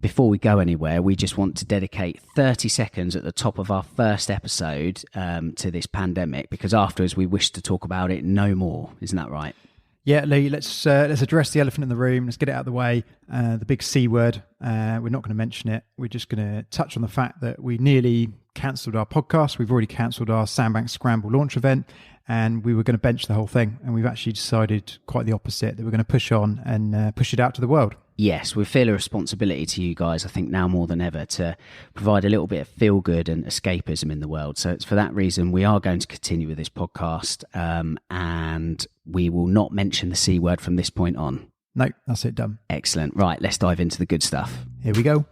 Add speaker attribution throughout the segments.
Speaker 1: before we go anywhere, we just want to dedicate 30 seconds at the top of our first episode to this pandemic, because afterwards we wish to talk about it no more. Isn't that right?
Speaker 2: Yeah, Lee, let's address the elephant in the room. Let's get it out of the way. The big C word. We're not going to mention it. We're just going to touch on the fact that we nearly cancelled our podcast. We've already cancelled our Sandbank Scramble launch event, and we were going to bench the whole thing. And we've actually decided quite the opposite, that we're going to push on and push it out to the world.
Speaker 1: Yes, we feel a responsibility to you guys, I think now more than ever, to provide a little bit of feel-good and escapism in the world. So it's for that reason we are going to continue with this podcast, and we will not mention the C word from this point on.
Speaker 2: No, that's it, done.
Speaker 1: Excellent. Right, let's dive into the good stuff.
Speaker 2: Here we go.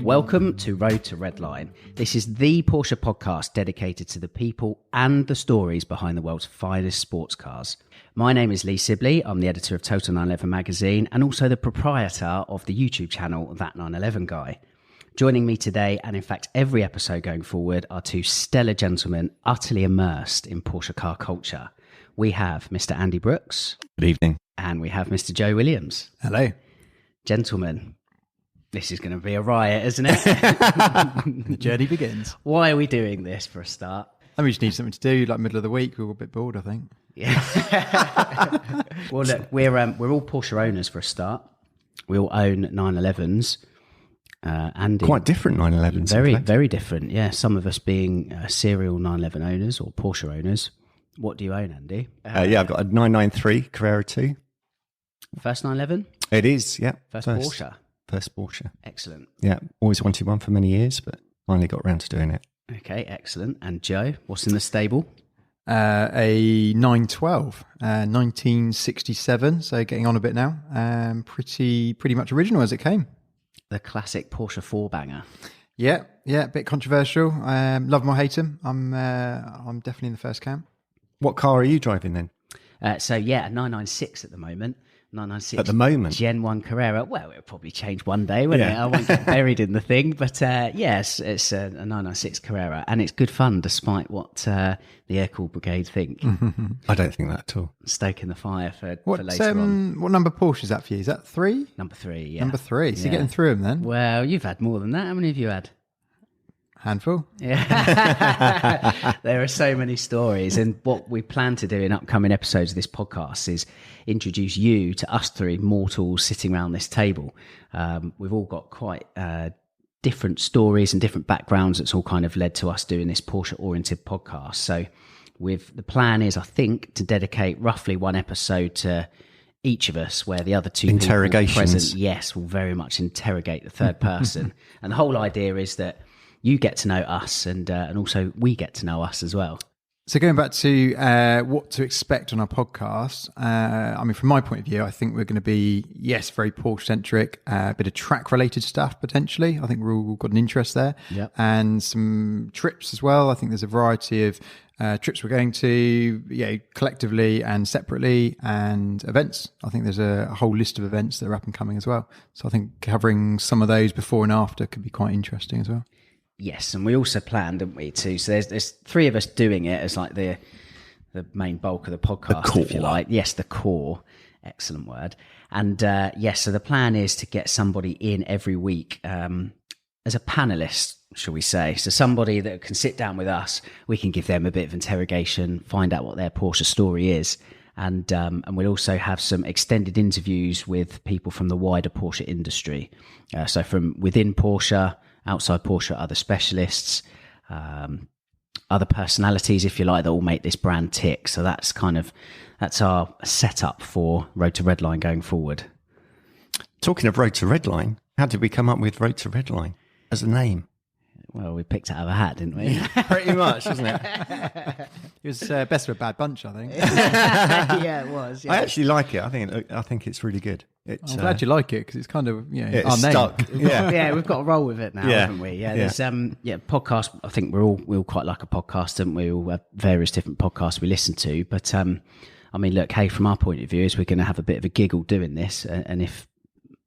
Speaker 1: Welcome to Road to Redline. This is the Porsche podcast dedicated to the people and the stories behind the world's finest sports cars. My name is Lee Sibley. I'm the editor of Total 911 magazine and also the proprietor of the YouTube channel That 911 Guy. Joining me today, and in fact every episode going forward, are two stellar gentlemen utterly immersed in Porsche car culture. We have Mr. Andy Brookes.
Speaker 3: Good evening.
Speaker 1: And we have Mr. Joe Williams.
Speaker 2: Hello.
Speaker 1: Gentlemen, this is going to be a riot, isn't it?
Speaker 2: The journey begins.
Speaker 1: Why are we doing this for a start?
Speaker 2: And we just need something to do, like middle of the week. We were a bit bored, I think.
Speaker 1: Yeah. Well, look, we're all Porsche owners for a start. We all own 911s. And
Speaker 3: quite different 911s.
Speaker 1: Very different. Yeah. Some of us being serial 911 owners or Porsche owners. What do you own, Andy?
Speaker 3: Yeah, I've got a 993 Carrera 2.
Speaker 1: First 911?
Speaker 3: It is, yeah.
Speaker 1: First Porsche?
Speaker 3: First Porsche.
Speaker 1: Excellent.
Speaker 3: Yeah, always wanted one for many years, but finally got around to doing it.
Speaker 1: Okay, excellent. And Joe, what's in the stable?
Speaker 2: A 912, 1967, so getting on a bit now. Pretty much original as it came.
Speaker 1: The classic Porsche 4-banger.
Speaker 2: Yeah, a bit controversial. Love them or hate them. I'm definitely in the first camp.
Speaker 3: What car are you driving then?
Speaker 1: A 996 at the moment. 996
Speaker 3: at the moment.
Speaker 1: Gen 1 Carrera. Well, it'll probably change one day, won't it? I won't get buried in the thing. But yes, it's a 996 Carrera, and it's good fun despite what the Air Cool Brigade think.
Speaker 3: I don't think that at all.
Speaker 1: Stoking the fire for later on.
Speaker 2: What number Porsche is that for you? Is that 3?
Speaker 1: Number 3, yeah.
Speaker 2: Number 3. So you're getting through them then?
Speaker 1: Well, you've had more than that. How many have you had?
Speaker 2: Handful.
Speaker 1: Yeah. There are so many stories, and what we plan to do in upcoming episodes of this podcast is introduce you to us three mortals sitting around this table. We've all got quite different stories and different backgrounds that's all kind of led to us doing this Porsche oriented podcast. So the plan is, I think, to dedicate roughly one episode to each of us, where the other two people present, yes, will very much interrogate the third person. And the whole idea is that you get to know us, and also we get to know us as well.
Speaker 2: So going back to what to expect on our podcast, I mean, from my point of view, I think we're going to be, yes, very Porsche-centric, a bit of track-related stuff, potentially. I think we've all got an interest there.
Speaker 1: Yep.
Speaker 2: And some trips as well. I think there's a variety of trips we're going to, collectively and separately, and events. I think there's a whole list of events that are up and coming as well. So I think covering some of those before and after could be quite interesting as well.
Speaker 1: Yes, and we also planned, didn't we, too? So there's three of us doing it as like the main bulk of the podcast, if you like. Yes, the core. Excellent word. And yes, so the plan is to get somebody in every week as a panelist, shall we say. So somebody that can sit down with us, we can give them a bit of interrogation, find out what their Porsche story is. And we'll also have some extended interviews with people from the wider Porsche industry. So from within Porsche, outside Porsche, other specialists, other personalities, if you like, that all make this brand tick. So that's our setup for Road to Redline going forward.
Speaker 3: Talking of Road to Redline, how did we come up with Road to Redline as a name?
Speaker 1: Well, we picked it out of a hat, didn't we?
Speaker 3: Pretty much, wasn't it?
Speaker 2: It was best of a bad bunch, I think.
Speaker 1: Yeah, it was. Yeah.
Speaker 3: I actually like it. I think it's really good.
Speaker 2: I'm glad you like it, because it's kind of our name.
Speaker 3: Stuck.
Speaker 1: Yeah, we've got to roll with it now, haven't we? Yeah, there's podcast. I think we all quite like a podcast, and we all have various different podcasts we listen to. But I mean, look, hey, from our point of view, is we're going to have a bit of a giggle doing this, and if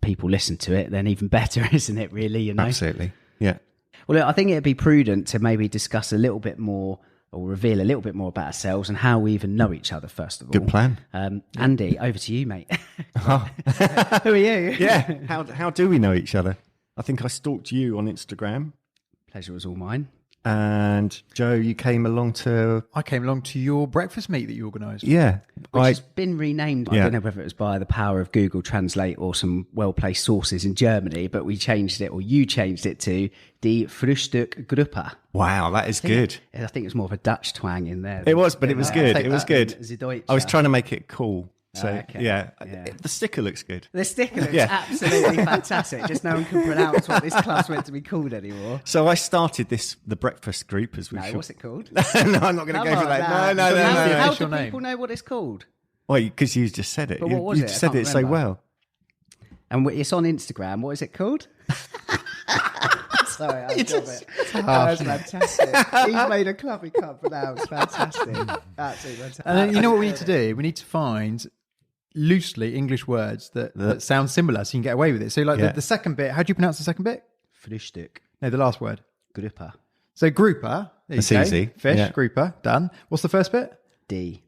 Speaker 1: people listen to it, then even better, isn't it, really? You know?
Speaker 3: Absolutely. Yeah.
Speaker 1: Well, look, I think it'd be prudent to maybe discuss a little bit more or reveal a little bit more about ourselves and how we even know each other, first of all.
Speaker 3: Good plan.
Speaker 1: Andy, over to you, mate.
Speaker 3: Oh.
Speaker 1: Who are you?
Speaker 3: Yeah. How do we know each other? I think I stalked you on Instagram.
Speaker 1: Pleasure was all mine.
Speaker 3: And Joe, you came along to...
Speaker 2: I came along to your breakfast meet that you organised.
Speaker 3: Yeah.
Speaker 1: Which has been renamed. I don't know whether it was by the power of Google Translate or some well-placed sources in Germany, but we changed it, or you changed it to Die Frühstückgruppe.
Speaker 3: Wow, that is good.
Speaker 1: I think it was more of a Dutch twang in there.
Speaker 3: It was, but it was good. It was good.
Speaker 1: Deutsche.
Speaker 3: I was trying to make it cool. So,
Speaker 1: okay.
Speaker 3: yeah. The sticker looks good.
Speaker 1: The sticker looks absolutely fantastic. Just no one can pronounce what this club's meant to be called anymore.
Speaker 3: So I started the breakfast group, as we should.
Speaker 1: What's it called?
Speaker 3: No, I'm not going to go for that. No.
Speaker 1: How do people know what it's called?
Speaker 3: Well, because you just said it.
Speaker 1: But what was
Speaker 3: you
Speaker 1: it? I
Speaker 3: said
Speaker 1: can't
Speaker 3: it so
Speaker 1: remember.
Speaker 3: well.
Speaker 1: And it's on Instagram. What is it called? Sorry, I love it. That was fantastic. He's made a club he can't pronounce. Fantastic. Absolutely fantastic.
Speaker 2: And then, you know what we need to do? We need to find loosely English words that sound similar so you can get away with it. So like the second bit, how do you pronounce the second bit?
Speaker 1: Frühstück.
Speaker 2: No, the last word.
Speaker 1: Gruppe.
Speaker 2: So grouper.
Speaker 3: That's easy.
Speaker 2: Fish,
Speaker 3: Yeah.
Speaker 2: grouper, done. What's the first bit?
Speaker 1: Die.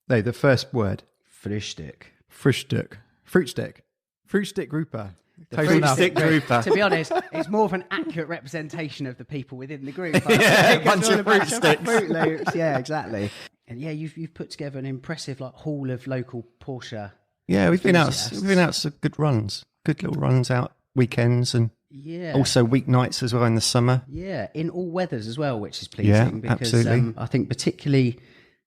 Speaker 2: No, the first word.
Speaker 1: Frühstück.
Speaker 2: Fruitstick. Fruitstick grouper.
Speaker 3: Fruit stick grouper.
Speaker 1: To be honest, it's more of an accurate representation of the people within the group.
Speaker 3: A bunch of fruit
Speaker 1: Fruit
Speaker 3: sticks.
Speaker 1: Loops. Yeah, exactly. And yeah, you've put together an impressive haul of local Porsche.
Speaker 3: Yeah, we've been out.
Speaker 1: enthusiasts.
Speaker 3: We've been out some good runs, good little runs out weekends, and
Speaker 1: Yeah.
Speaker 3: also weeknights as well in the summer.
Speaker 1: Yeah, in all weathers as well, which is pleasing.
Speaker 3: Yeah,
Speaker 1: because
Speaker 3: absolutely.
Speaker 1: I think particularly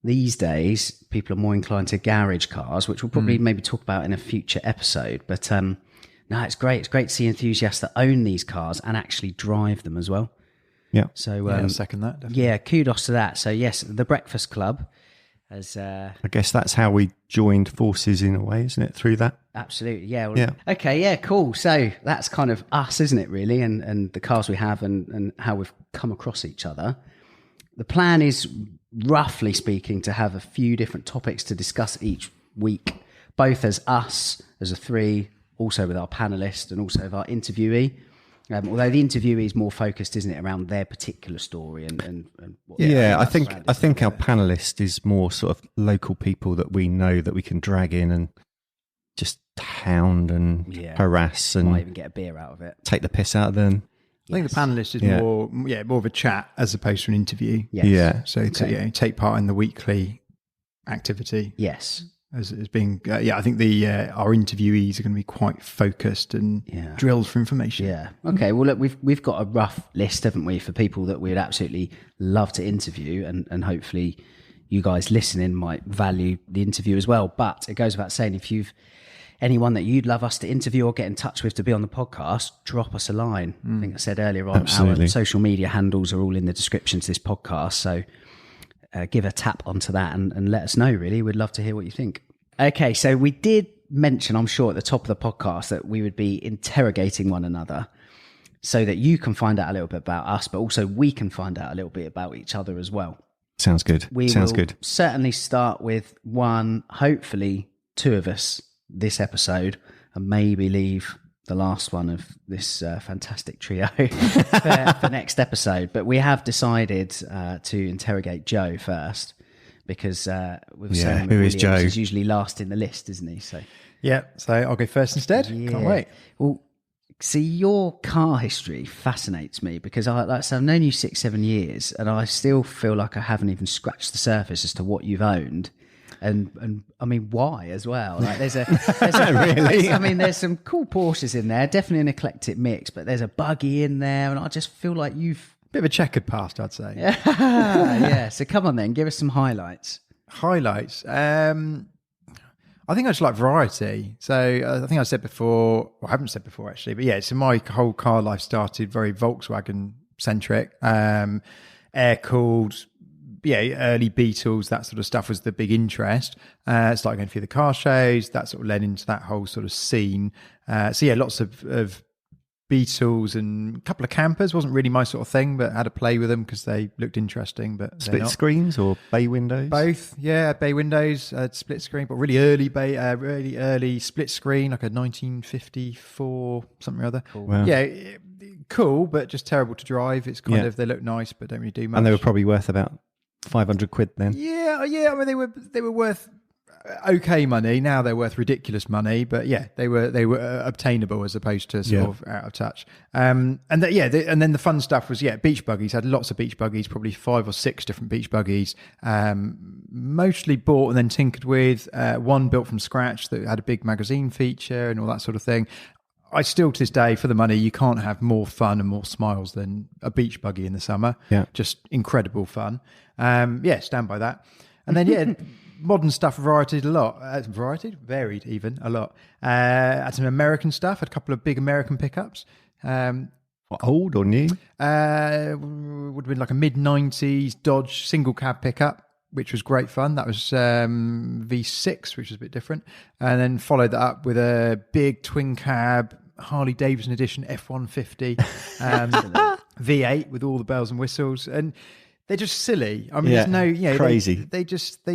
Speaker 1: these days, people are more inclined to garage cars, which we'll probably maybe talk about in a future episode. But no, it's great. It's great to see enthusiasts that own these cars and actually drive them as well.
Speaker 3: Yeah.
Speaker 1: So
Speaker 2: I'll second that. Definitely.
Speaker 1: yeah, kudos to that. So yes, the Breakfast Club has
Speaker 3: I guess that's how we joined forces in a way, isn't it? Through that.
Speaker 1: absolutely, yeah. Well,
Speaker 3: Yeah.
Speaker 1: Okay, yeah, cool. So that's kind of us, isn't it, really? And the cars we have and how we've come across each other. The plan is, roughly speaking, to have a few different topics to discuss each week, both as us, as a three, also with our panellist and also with our interviewee. Although the interviewee is more focused, isn't it, around their particular story and what
Speaker 3: Yeah, I
Speaker 1: that's
Speaker 3: think
Speaker 1: surrounded.
Speaker 3: our panelist is more sort of local people that we know that we can drag in and just hound and
Speaker 1: Yeah.
Speaker 3: harass
Speaker 1: might
Speaker 3: and
Speaker 1: even get a beer out of it.
Speaker 3: take the piss out of them.
Speaker 2: I think the panelist is
Speaker 3: Yeah.
Speaker 2: more of a chat as opposed to an interview.
Speaker 1: Yes.
Speaker 3: Yeah.
Speaker 2: So to take part in the weekly activity
Speaker 1: Yes.
Speaker 2: as being I think our interviewees are going to be quite focused and
Speaker 1: Yeah.
Speaker 2: drilled for information.
Speaker 1: Yeah. Okay. Well, look, we've got a rough list, haven't we, for people that we'd absolutely love to interview, and hopefully you guys listening might value the interview as well. But it goes without saying, if you've anyone that you'd love us to interview or get in touch with to be on the podcast, drop us a line. I think I said earlier on,
Speaker 3: Absolutely.
Speaker 1: our social media handles are all in the description to this podcast. So give a tap onto that and let us know, really. We'd love to hear what you think. Okay, so we did mention, I'm sure, at the top of the podcast that we would be interrogating one another so that you can find out a little bit about us, but also we can find out a little bit about each other as well.
Speaker 3: Sounds good.
Speaker 1: We
Speaker 3: Sounds
Speaker 1: will
Speaker 3: good.
Speaker 1: certainly start with one, hopefully two of us this episode, and maybe leave the last one of this fantastic trio for next episode. But we have decided to interrogate Joe first, because with
Speaker 3: Yeah,
Speaker 1: Sam
Speaker 3: who is
Speaker 1: McWilliams,
Speaker 3: Joe?
Speaker 1: he's usually last in the list, isn't he? So
Speaker 2: Yeah, so I'll go first instead. Can't wait.
Speaker 1: Well, see, your car history fascinates me because I've known you 6-7 years, and I still feel like I haven't even scratched the surface as to what you've owned. And I mean, why as well? Like, there's a
Speaker 3: Really?
Speaker 1: I mean, there's some cool Porsches in there, definitely an eclectic mix, but there's a buggy in there, and I just feel like you've
Speaker 2: Bit of a checkered past, I'd say.
Speaker 1: yeah. So come on then, give us some highlights.
Speaker 2: Highlights. I think I just like variety. So I think I said before, or I haven't said before actually, but yeah, so my whole car life started very Volkswagen centric, air cooled, early Beatles, that sort of stuff was the big interest. Started going through the car shows, that sort of led into that whole sort of scene. So yeah, lots of Beetles and a couple of campers. Wasn't really my sort of thing, but had a play with them because they looked interesting. But
Speaker 3: split screens or bay windows?
Speaker 2: Both, yeah, bay windows, split screen, but really early split screen, like a 1954 something or other.
Speaker 1: Cool.
Speaker 3: Wow.
Speaker 2: Yeah, cool, but just terrible to drive. It's kind of, they look nice, but don't really do much.
Speaker 3: And they were probably worth about £500 then.
Speaker 2: Yeah. I mean, they were worth okay money. Now they're worth ridiculous money, but yeah, they were obtainable as opposed to sort of out of touch. And then the fun stuff was beach buggies. Had lots of beach buggies, probably 5 or 6 different beach buggies. Mostly bought and then tinkered with. One built from scratch that had a big magazine feature and all that sort of thing. I still, to this day, for the money, you can't have more fun and more smiles than a beach buggy in the summer. Yeah, just incredible fun. Stand by that. And then modern stuff varied a lot. Varied even a lot. Had some American stuff. Had a couple of big American pickups.
Speaker 3: Old or new?
Speaker 2: Would have been like a mid-90s Dodge single cab pickup, which was great fun. That was V6, which was a bit different. And then followed that up with a big twin cab Harley Davidson edition F-150 V8 with all the bells and whistles. And they're just silly. I mean, there's no,
Speaker 3: crazy.
Speaker 2: They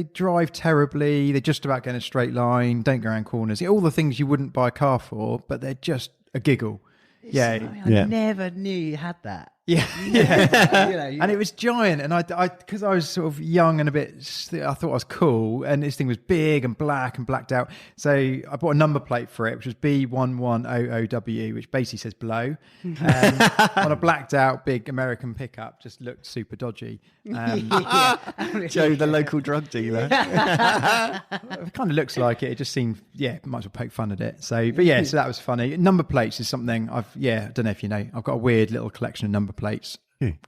Speaker 2: drive terribly. They just about get in a straight line, don't go around corners. All the things you wouldn't buy a car for, but they're just a giggle.
Speaker 1: I never knew you had that.
Speaker 2: Yeah. And it was giant. And I because I was sort of young and a bit, I thought I was cool. And this thing was big and black and blacked out. So I bought a number plate for it, which was B1100W, which basically says blow. On a blacked out big American pickup, just looked super dodgy.
Speaker 3: Joe, the local drug dealer.
Speaker 2: It kind of looks like it. It just seemed, might as well poke fun at it. So that was funny. Number plates is something I don't know if you know, I've got a weird little collection of number plates.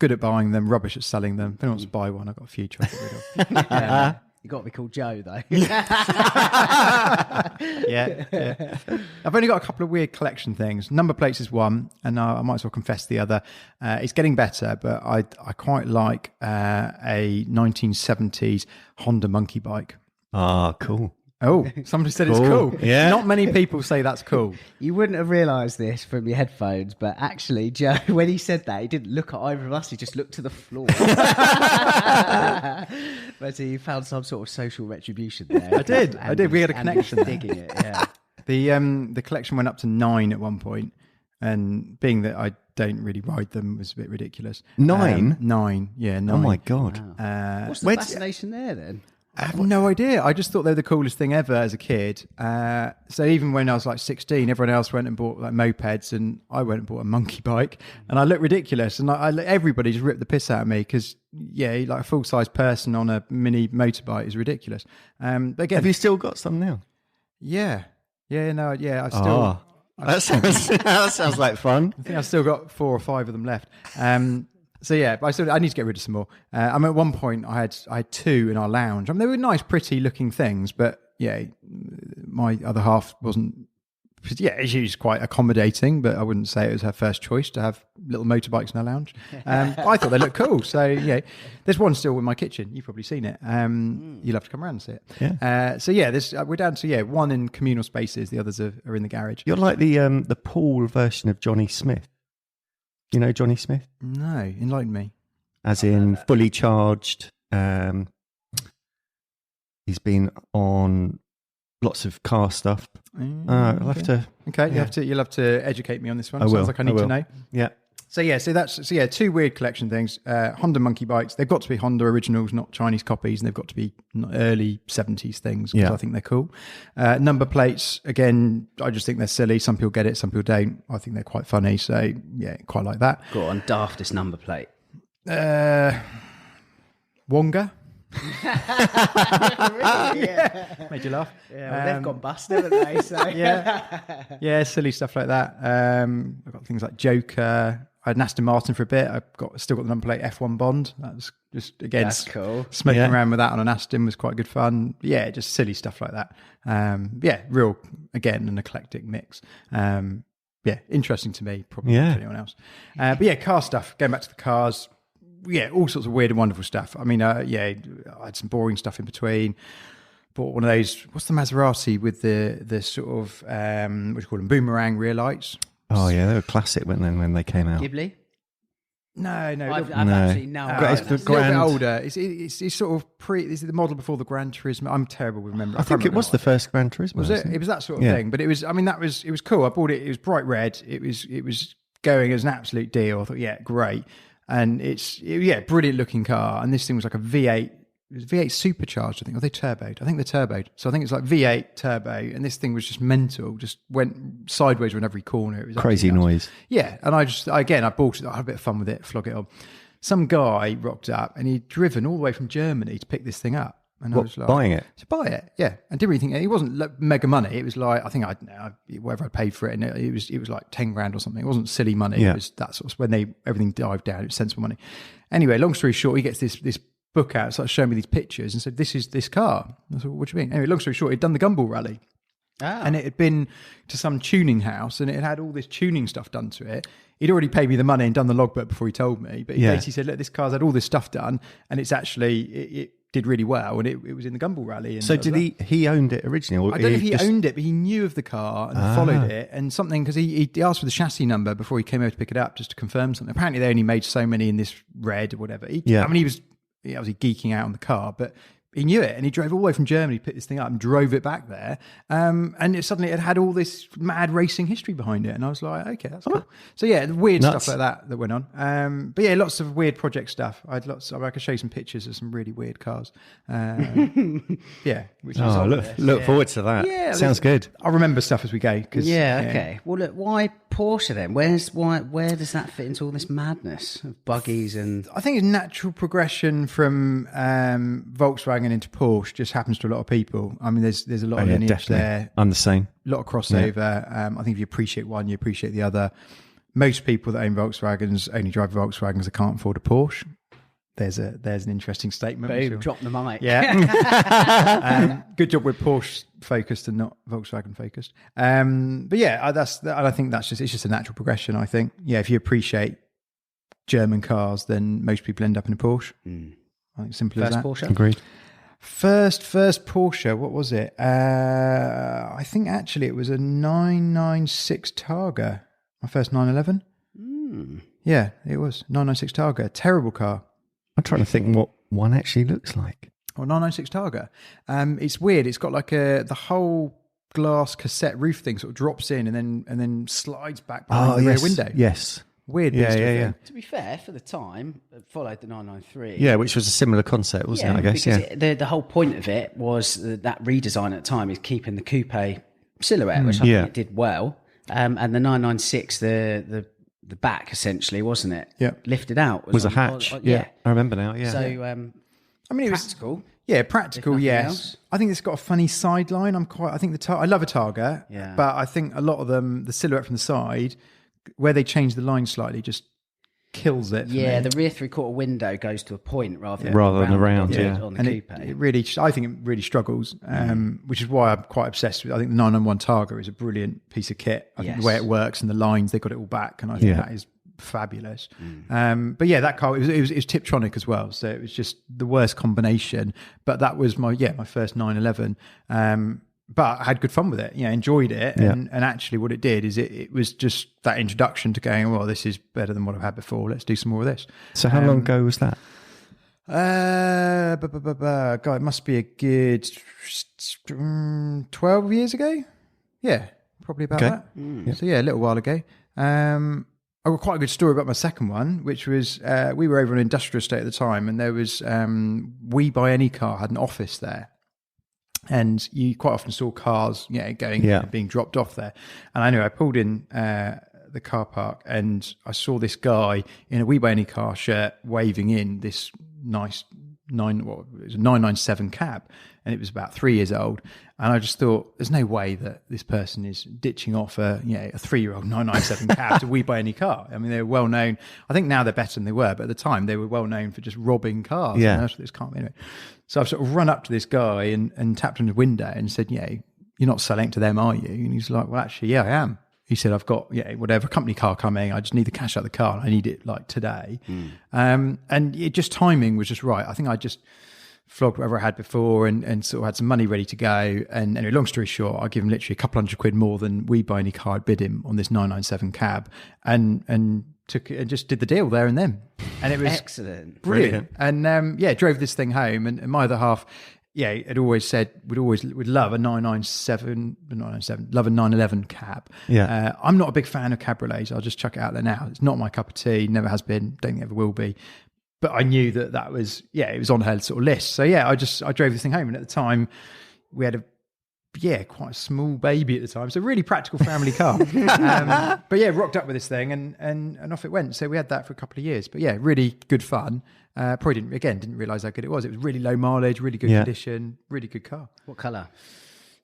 Speaker 2: Good at buying them, rubbish at selling them. If anyone wants to buy one, I've got a few to get rid of.
Speaker 1: You got to be called Joe, though.
Speaker 2: Yeah. I've only got a couple of weird collection things. Number plates is one, and I might as well confess the other. It's getting better, but I quite like a 1970s Honda monkey bike.
Speaker 3: Ah, cool.
Speaker 2: Oh, somebody said it's cool.
Speaker 3: Yeah.
Speaker 2: Not many people say that's cool.
Speaker 1: You wouldn't have realised this from your headphones, but actually, Joe, when he said that, he didn't look at either of us. He just looked to the floor. But he found some sort of social retribution there.
Speaker 2: I did. We had a connection.
Speaker 1: Digging it, yeah.
Speaker 2: The collection went up to 9 at one point, and being that I don't really ride them was a bit ridiculous.
Speaker 3: 9?
Speaker 2: 9, yeah, 9.
Speaker 3: Oh my God.
Speaker 1: Wow. What's the fascination there then?
Speaker 2: I have no idea. I just thought they were the coolest thing ever as a kid. So even when I was like 16, everyone else went and bought like mopeds, and I went and bought a monkey bike, and I looked ridiculous. And everybody just ripped the piss out of me because, like a full-size person on a mini motorbike is ridiculous. But again,
Speaker 3: have you still got some now?
Speaker 2: Yeah. I still.
Speaker 3: That sounds like fun.
Speaker 2: I think I've still got 4 or 5 of them left. So but I need to get rid of some more. I mean, at one point I had 2 in our lounge. I mean, they were nice, pretty looking things, but my other half wasn't. She was quite accommodating, but I wouldn't say it was her first choice to have little motorbikes in her lounge. I thought they looked cool. So there's one still in my kitchen. You've probably seen it. You'll have to come around and see it.
Speaker 3: Yeah.
Speaker 2: We're down to one in communal spaces. The others are in the garage.
Speaker 3: You're like the Paul version of Johnny Smith. You know Johnny Smith?
Speaker 2: No, enlighten me.
Speaker 3: As in fully charged. He's been on lots of car stuff. I'll have to.
Speaker 2: Okay, you'll have to educate me on this one.
Speaker 3: I will.
Speaker 2: Sounds like I need to know.
Speaker 3: Yeah.
Speaker 2: So 2 weird collection things. Honda monkey bikes. They've got to be Honda originals, not Chinese copies, and they've got to be early 70s things because I think they're cool. Number plates, again, I just think they're silly. Some people get it, some people don't. I think they're quite funny. So quite like that.
Speaker 1: Go on, daftest number plate.
Speaker 2: Wonga.
Speaker 1: Really? Yeah.
Speaker 2: Made you laugh.
Speaker 1: Yeah, well, they've gone bust, haven't they? So.
Speaker 2: Silly stuff like that. I've got things like Joker. I had an Aston Martin for a bit. Still got the number plate F1 Bond. That was just, again,
Speaker 1: that's cool.
Speaker 2: Smoking around with that on an Aston was quite good fun. Yeah, just silly stuff like that. Real, again, an eclectic mix. Interesting to me, probably to anyone else. Car stuff. Going back to the cars. All sorts of weird and wonderful stuff. I mean, I had some boring stuff in between. Bought one of those, what's the Maserati with the sort of, what do you call them, boomerang rear lights?
Speaker 3: Oh yeah, they were classic when they came out.
Speaker 1: Ghibli?
Speaker 2: No,
Speaker 1: I've
Speaker 3: No.
Speaker 1: absolutely no idea.
Speaker 3: It's
Speaker 2: it's
Speaker 3: the
Speaker 2: a little bit
Speaker 3: Grand-
Speaker 2: older. It's sort of this is the model before the Gran Turismo. I'm terrible with memory.
Speaker 3: I think it was the first Gran Turismo.
Speaker 2: Was it?
Speaker 3: wasn't
Speaker 2: It was that sort of
Speaker 3: Yeah.
Speaker 2: thing. But it was. I mean, it was cool. I bought it. It was bright red. It was going as an absolute deal. I thought, yeah, great. And brilliant looking car. And this thing was like a V8. It was V8 supercharged, I think. Or they turboed? I think they turboed. So I think it's like V8 turbo. And this thing was just mental. Just went sideways on every corner. It was
Speaker 3: Crazy
Speaker 2: absolutely nuts.
Speaker 3: noise.
Speaker 2: Yeah. And I bought it. I had a bit of fun with it. Flog it on. Some guy rocked up and he'd driven all the way from Germany to pick this thing up. And I was like,
Speaker 3: Buying it?
Speaker 2: to buy it, yeah. And didn't really think it wasn't mega money. It was like, I think whatever I paid for it, and it was like 10 grand or something. It wasn't silly money.
Speaker 3: Yeah.
Speaker 2: It was that sort of when everything dived down. It was sensible money. Anyway, long story short, he gets this book out, starts showing me these pictures, and said, "This is this car." I said, "What do you mean?" Anyway, long story short, he'd done the Gumball Rally. And it had been to some tuning house, and it had all this tuning stuff done to it. He'd already paid me the money and done the logbook before he told me. But he basically said, "Look, this car's had all this stuff done, and it's actually it did really well, and it was in the Gumball Rally." And
Speaker 3: So did he owned it originally? Or
Speaker 2: I don't know if he owned it, but he knew of the car and followed it, and something because he asked for the chassis number before he came over to pick it up just to confirm something. Apparently, they only made so many in this red or whatever. I mean, he was obviously geeking out on the car, but he knew it, and he drove all the way from Germany, picked this thing up and drove it back there. And suddenly it had all this mad racing history behind it. And I was like, okay, that's cool. So yeah, weird stuff like that went on. But yeah, lots of weird project stuff. I could show you some pictures of some really weird cars. Yeah. Which
Speaker 3: look forward to that.
Speaker 2: Yeah,
Speaker 3: Sounds good.
Speaker 2: I'll remember stuff as we go.
Speaker 1: Okay. Well, look, why Porsche then? Where does that fit into all this madness of buggies and?
Speaker 2: I think it's natural progression from Volkswagen into Porsche. Just happens to a lot of people. I mean, there's a lot of lineage
Speaker 3: definitely.
Speaker 2: there.
Speaker 3: I'm the same.
Speaker 2: A lot of crossover. I think if you appreciate one, you appreciate the other. Most people that own Volkswagens only drive Volkswagens that can't afford a Porsche. There's an interesting statement.
Speaker 1: Boom, drop the mic.
Speaker 2: Yeah. Good job we're Porsche focused and not Volkswagen focused. But yeah, I think it's just a natural progression. I think, yeah, if you appreciate German cars, then most people end up in a Porsche. I think simple as that.
Speaker 1: First Porsche?
Speaker 3: Agreed.
Speaker 2: First Porsche, what was it? I think actually it was a 996 Targa. My first 911. Yeah, it was 996 Targa. Terrible car.
Speaker 3: I'm trying to think what one actually looks like.
Speaker 2: Well, 996 Targa. It's weird. It's got like the whole glass cassette roof thing sort of drops in and then slides back behind the rear window.
Speaker 3: Yes.
Speaker 2: Weird.
Speaker 3: Yeah.
Speaker 1: To be fair, for the time, it followed the 993.
Speaker 3: Yeah, which was a similar concept, wasn't it? I guess.
Speaker 1: Because the whole point of it was that redesign at the time is keeping the coupe silhouette, which I think it did well. And the 996, the back essentially, wasn't it?
Speaker 2: Yeah,
Speaker 3: was
Speaker 1: lifted out.
Speaker 3: a hatch. Yeah, I remember now. Yeah.
Speaker 1: So,
Speaker 2: I mean, it was
Speaker 1: practical.
Speaker 2: Yeah, practical. Yes,
Speaker 1: else.
Speaker 2: I think it's got a funny sideline. I think I love a Targa.
Speaker 1: Yeah.
Speaker 2: But I think a lot of them, the silhouette from the side, where they change the line slightly, just kills it.
Speaker 1: Yeah,
Speaker 2: me.
Speaker 1: the rear three-quarter window goes to a point rather than
Speaker 3: around,
Speaker 1: on the
Speaker 2: and
Speaker 1: coupe.
Speaker 2: I think it really struggles, which is why I'm quite obsessed with it. I think the 991 Targa is a brilliant piece of kit. I think the way it works and the lines, they got it all back, and I think that is fabulous. But yeah, that car, it was Tiptronic as well, so it was just the worst combination. But that was my first 911. But I had good fun with it. Enjoyed it, and actually, what it did is it was just that introduction to going, well, this is better than what I've had before. Let's do some more of this.
Speaker 3: So how long ago was that?
Speaker 2: God, it must be a good 12 years ago. Yeah, probably about that. So yeah, a little while ago. I've got quite a good story about my second one, which was we were over on an industrial estate at the time, and there was We Buy Any Car had an office there. And you quite often saw cars, being dropped off there. And I know I pulled in the car park, and I saw this guy in a We Buy Any Car shirt waving in this nice 997 cab, and it was about 3 years old. And I just thought, there's no way that this person is ditching off a 3-year-old 997 cab to We Buy Any Car. I mean, they're well known. I think now they're better than they were, but at the time they were well known for just robbing cars.
Speaker 3: Yeah.
Speaker 2: And that's what this car anyway. So I've sort of run up to this guy and tapped on his window and said, you're not selling to them, are you? And he's like, well, actually, I am. He said, I've got, whatever company car coming. I just need the cash out of the car. I need it like today. And it just timing was just right. I think I just flogged whatever I had before and sort of had some money ready to go. And anyway, long story short, I give him literally a couple £100 more than We Buy Any Car had bid him on this 997 cab, and took it and just did the deal there and then. And it was
Speaker 1: excellent,
Speaker 2: brilliant. And drove this thing home. And my other half, had always said would love a 997, love a 911 cab.
Speaker 3: Yeah.
Speaker 2: I'm not a big fan of cabriolets. I'll just chuck it out there now. It's not my cup of tea. Never has been. Don't think it ever will be. But I knew that was, it was on her sort of list. So I drove this thing home. And at the time we had quite a small baby at the time. So really practical family car. But rocked up with this thing and off it went. So we had that for a couple of years. But really good fun. Probably didn't realise how good it was. It was really low mileage, really good condition, really good car.
Speaker 1: What colour?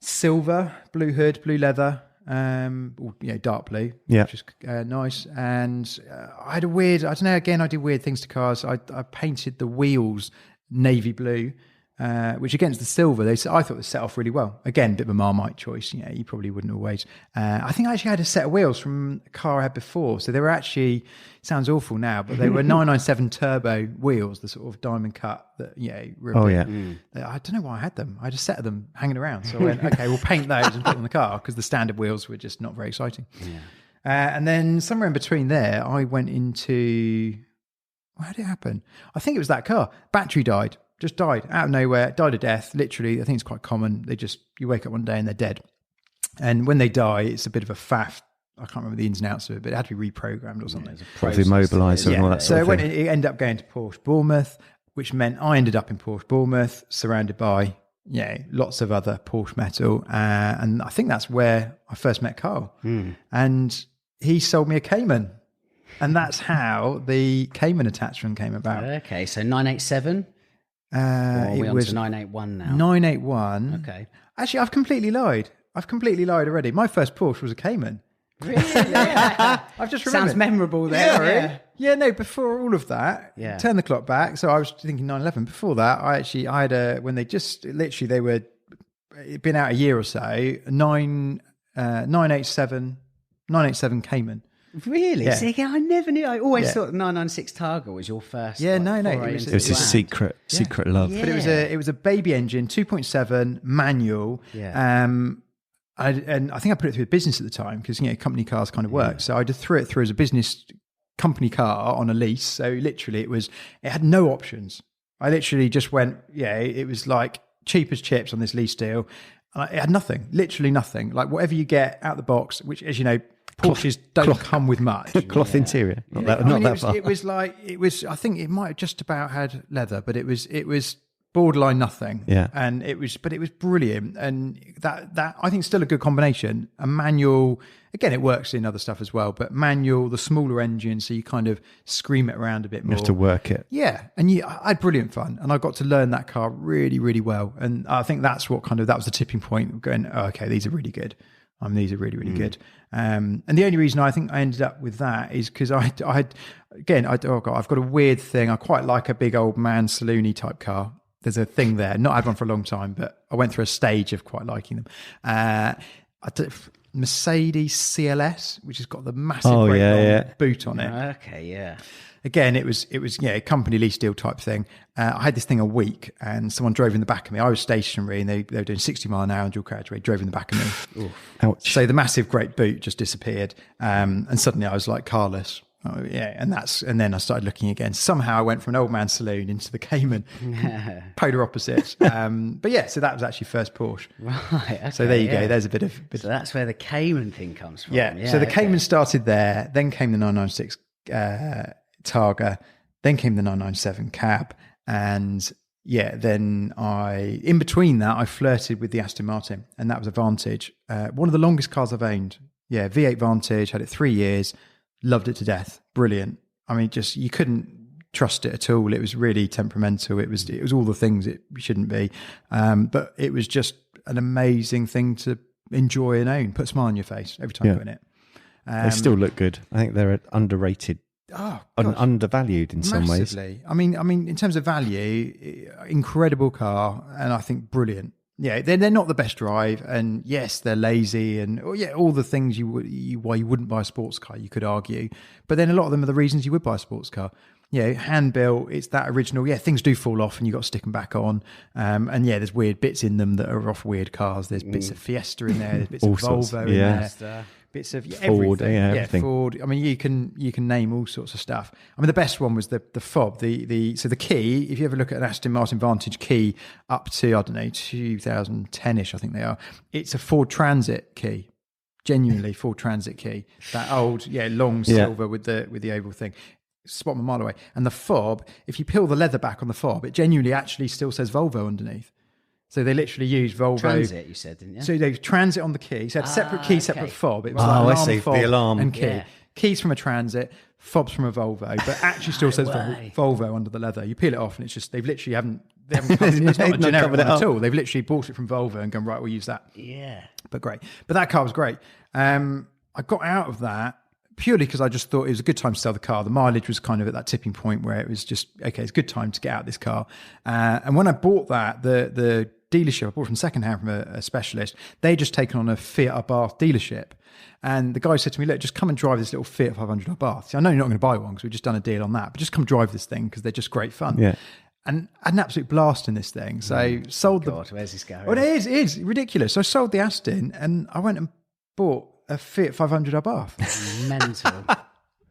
Speaker 2: Silver, blue hood, blue leather. Dark blue, which is nice. And I had I do weird things to cars. I painted the wheels navy blue, which against the silver, I thought they set off really well. Again, a bit of a Marmite choice. You probably wouldn't always. I think I actually had a set of wheels from a car I had before. So they were actually, sounds awful now, but they were 997 turbo wheels, the sort of diamond cut that, I don't know why I had them. I had a set of them hanging around. So I went, okay, we'll paint those and put them on the car because the standard wheels were just not very exciting. Yeah. And then somewhere in between there, I went into, how did it happen? I think it was that car. Battery died. Just died out of nowhere, died a death. Literally, I think it's quite common. You wake up one day and they're dead. And when they die, it's a bit of a faff. I can't remember the ins and outs of it, but it had to be reprogrammed or something.
Speaker 3: Sort of immobiliser and all that sort of thing.
Speaker 2: So it ended up going to Porsche Bournemouth, which meant I ended up in Porsche Bournemouth, surrounded by lots of other Porsche metal. And I think that's where I first met Carl. And he sold me a Cayman. And that's how the Cayman attachment came about.
Speaker 1: Okay, so 987.
Speaker 2: It was
Speaker 1: 981 now.
Speaker 2: 981.
Speaker 1: Okay.
Speaker 2: Actually, I've completely lied already. My first Porsche was a Cayman.
Speaker 1: Really?
Speaker 2: I've just remembered.
Speaker 1: Sounds memorable there.
Speaker 2: Before all of that, turn the clock back. So I was thinking 911. Before that, I had when they just literally it'd been out a year or so, 987 Cayman.
Speaker 1: Really?
Speaker 2: Yeah.
Speaker 1: See, I never knew. I always thought the 996 Targa was your first.
Speaker 2: Yeah, no.
Speaker 3: It was a secret love.
Speaker 2: Yeah. But it was a baby engine, 2.7 manual.
Speaker 1: Yeah.
Speaker 2: And I think I put it through the business at the time because company cars kind of work. So I just threw it through as a business company car on a lease. So literally, it had no options. I literally just went. It was like cheap as chips on this lease deal. It had nothing, literally nothing. Like whatever you get out the box, which, as you know, Porsches don't come with much.
Speaker 3: Cloth interior. Not that far.
Speaker 2: It was. I think it might have just about had leather, but it was borderline nothing.
Speaker 3: Yeah.
Speaker 2: And it was brilliant. And that I think still a good combination. A manual, again, it works in other stuff as well, but manual, the smaller engine, so you kind of scream it around a bit more.
Speaker 3: You have to work it.
Speaker 2: Yeah. And I had brilliant fun. And I got to learn that car really, really well. And I think that's that was the tipping point of going, oh, okay, these are really good. These are really, really good. And the only reason I think I ended up with that is because I've got a weird thing. I quite like a big old man saloony type car. There's a thing there. Not had one for a long time, but I went through a stage of quite liking them. Mercedes CLS, which has got the massive long boot on it.
Speaker 1: Okay, yeah.
Speaker 2: Again, it was a company lease deal type thing. I had this thing a week, and someone drove in the back of me. I was stationary, and they were doing 60 mile an hour on dual carriageway. Drove in the back of me.
Speaker 3: Ouch!
Speaker 2: So the massive great boot just disappeared, and suddenly I was like carless. Oh, yeah, and then I started looking again. Somehow I went from an old man saloon into the Cayman, polar opposites. So that was actually first Porsche.
Speaker 1: Right. Okay,
Speaker 2: so there you go. There's a bit of.
Speaker 1: So that's where the Cayman thing comes from.
Speaker 2: Yeah. So the Cayman started there. Then came the 996 Targa. Then came the 997 cab, and then in between that I flirted with the Aston Martin, and that was a Vantage. One of the longest cars I've owned. Yeah, V8 Vantage. Had it 3 years. Loved it to death. Brilliant. I mean, just you couldn't trust it at all. It was really temperamental. It was all the things it shouldn't be. But it was just an amazing thing to enjoy and own. Put a smile on your face every time you put in it.
Speaker 3: They still look good. I think they're underrated. Undervalued in some ways.
Speaker 2: I mean, in terms of value, incredible car, and I think brilliant. they're not the best drive, and yes, they're lazy, and all the things why you wouldn't buy a sports car, you could argue. But then a lot of them are the reasons you would buy a sports car. Hand built, it's that original. Things do fall off and you got to stick them back on. And there's weird bits in them that are off weird cars. There's bits of Fiesta in there, there's bits of Volvo in there, bits of
Speaker 3: Ford,
Speaker 2: everything.
Speaker 3: everything.
Speaker 2: Ford. I mean, you can name all sorts of stuff. I mean, the best one was the fob. So the key. If you ever look at an Aston Martin Vantage key up to 2010ish, I think they are. It's a Ford Transit key. Genuinely Ford Transit key. That old, long silver with the oval thing. Spot them a mile away. And the fob, if you peel the leather back on the fob, it genuinely actually still says Volvo underneath. So they literally use Volvo.
Speaker 1: Transit, you said, didn't you?
Speaker 2: So they Transit on the key. So it had separate key, separate fob. It was
Speaker 3: I see.
Speaker 2: fob
Speaker 3: The alarm.
Speaker 2: and key. Yeah. Keys from a Transit, fobs from a Volvo, but actually still says Volvo under the leather. You peel it off and it's just, they haven't covered, it's not a generic one at all. They've literally bought it from Volvo and gone, right, we'll use that.
Speaker 1: Yeah.
Speaker 2: But great. But that car was great. I got out of that purely because I just thought it was a good time to sell the car. The mileage was kind of at that tipping point where it was just, okay, it's a good time to get out of this car. And when I bought that, the dealership, I bought from secondhand from a specialist, they just taken on a Fiat Abarth dealership. And the guy said to me, look, just come and drive this little Fiat 500 Abarth. See, I know you're not going to buy one because we've just done a deal on that, but just come drive this thing because they're just great fun.
Speaker 3: Yeah.
Speaker 2: And I had an absolute blast in this thing. So sold
Speaker 1: where's this going?
Speaker 2: Well, it is ridiculous. So I sold the Aston and I went and bought a Fiat 500 Abarth.
Speaker 1: Mental.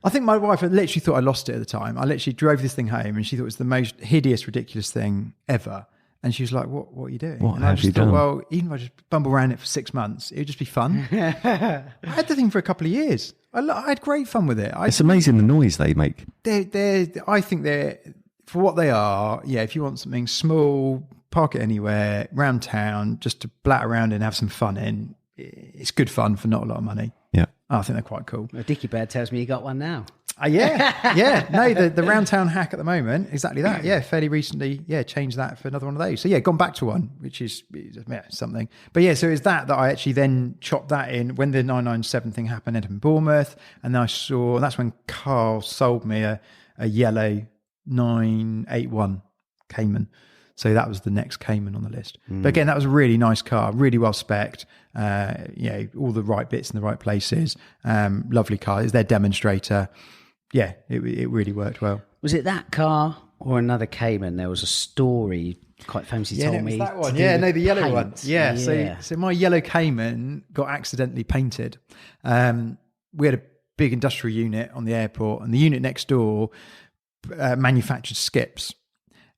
Speaker 2: I think my wife literally thought I lost it at the time. I literally drove this thing home and she thought it was the most hideous, ridiculous thing ever. And she was like, what are you doing?
Speaker 3: What
Speaker 2: and
Speaker 3: have
Speaker 2: I just
Speaker 3: you
Speaker 2: thought,
Speaker 3: done?
Speaker 2: well, even if I just bumble around it for 6 months, it would just be fun. I had the thing for a couple of years. I had great fun with it.
Speaker 3: It's amazing the noise they make.
Speaker 2: I think they're, for what they are, if you want something small, park it anywhere, round town, just to blat around and have some fun in, it's good fun for not a lot of money.
Speaker 3: Yeah.
Speaker 2: I think they're quite cool.
Speaker 1: Well, Dickie Bird tells me you got one now.
Speaker 2: Yeah. No, the round town hack at the moment, exactly that. Yeah, fairly recently, changed that for another one of those. So gone back to one, which is something. But so it's that I actually then chopped that in when the 997 thing happened, ended up in Bournemouth, and then that's when Carl sold me a yellow 981 Cayman. So that was the next Cayman on the list. But again, that was a really nice car, really well spec'd. All the right bits in the right places. Lovely car. It's their demonstrator. Yeah, it really worked well.
Speaker 1: Was it that car or another Cayman? There was a story quite famously told me.
Speaker 2: That one. The yellow
Speaker 1: paint.
Speaker 2: one. Yeah. So my yellow Cayman got accidentally painted. We had a big industrial unit on the airport, and the unit next door manufactured skips.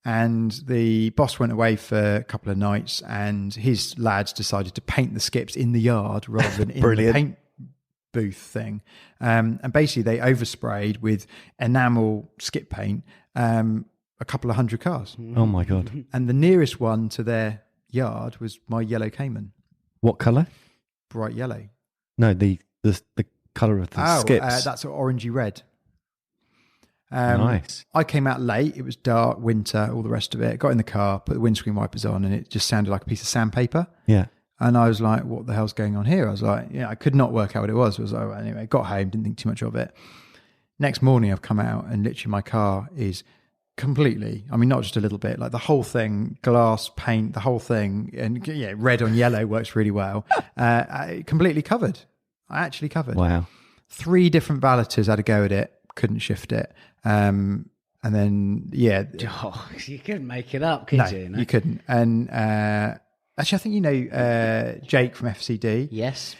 Speaker 2: And the boss went away for a couple of nights and his lads decided to paint the skips in the yard rather than in the paint booth thing. And basically they oversprayed with enamel skip paint a couple of hundred cars.
Speaker 3: Oh my God.
Speaker 2: And the nearest one to their yard was my yellow Cayman.
Speaker 3: What colour?
Speaker 2: Bright yellow.
Speaker 3: No, the colour of the skips.
Speaker 2: That's orangey red.
Speaker 3: Nice.
Speaker 2: I came out late. It was dark, winter, all the rest of it. Got in the car, put the windscreen wipers on, and it just sounded like a piece of sandpaper.
Speaker 3: Yeah.
Speaker 2: And I was like, what the hell's going on here? I was like, I could not work out what it was. I was like, anyway, got home, didn't think too much of it. Next morning, I've come out, and literally my car is completely, not just a little bit, like the whole thing, glass, paint, the whole thing, and red on yellow works really well. Completely covered. I actually covered.
Speaker 3: Wow. 3
Speaker 2: different valeters had a go at it, couldn't shift it. And then,
Speaker 1: you couldn't make it up, could you?
Speaker 2: No, you couldn't. And actually, I think Jake from FCD.
Speaker 1: Yes.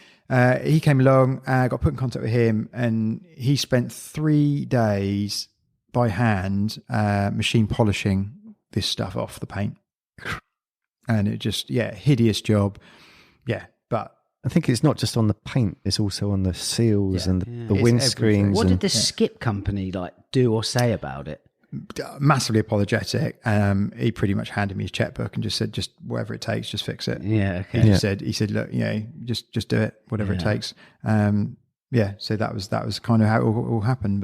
Speaker 2: He came along, got put in contact with him, and he spent 3 days by hand machine polishing this stuff off the paint. And it just, hideous job. Yeah, but
Speaker 3: I think it's not just on the paint; it's also on the seals and the windscreens.
Speaker 1: What did the skip company do or say about it?
Speaker 2: Massively apologetic. He pretty much handed me his checkbook and just said, "Just whatever it takes, just fix it."
Speaker 1: Yeah. Okay.
Speaker 2: He said, "Look, just do it, whatever it takes." So that was kind of how it all happened.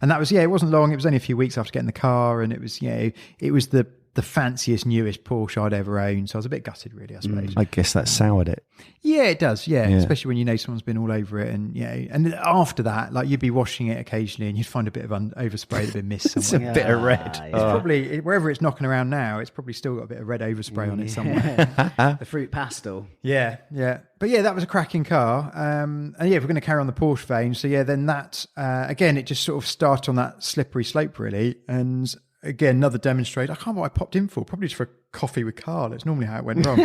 Speaker 2: And that was it wasn't long. It was only a few weeks after getting the car, and it was the the fanciest, newest Porsche I'd ever owned. So I was a bit gutted, really, I suppose.
Speaker 3: I guess that soured it.
Speaker 2: Yeah, it does. Yeah. Especially when you know someone's been all over it. And and after that, like you'd be washing it occasionally and you'd find a bit of overspray that had been missed somewhere.
Speaker 3: It's a bit of red.
Speaker 2: It's probably, wherever it's knocking around now, it's probably still got a bit of red overspray on it somewhere.
Speaker 1: The fruit pastel.
Speaker 2: Yeah. But yeah, that was a cracking car. And yeah, if we're going to carry on the Porsche vein. So yeah, then that, again, it just sort of started on that slippery slope, really. And again, another demonstrator. I can't remember what I popped in for. Probably just for a coffee with Carl. That's normally how it went wrong.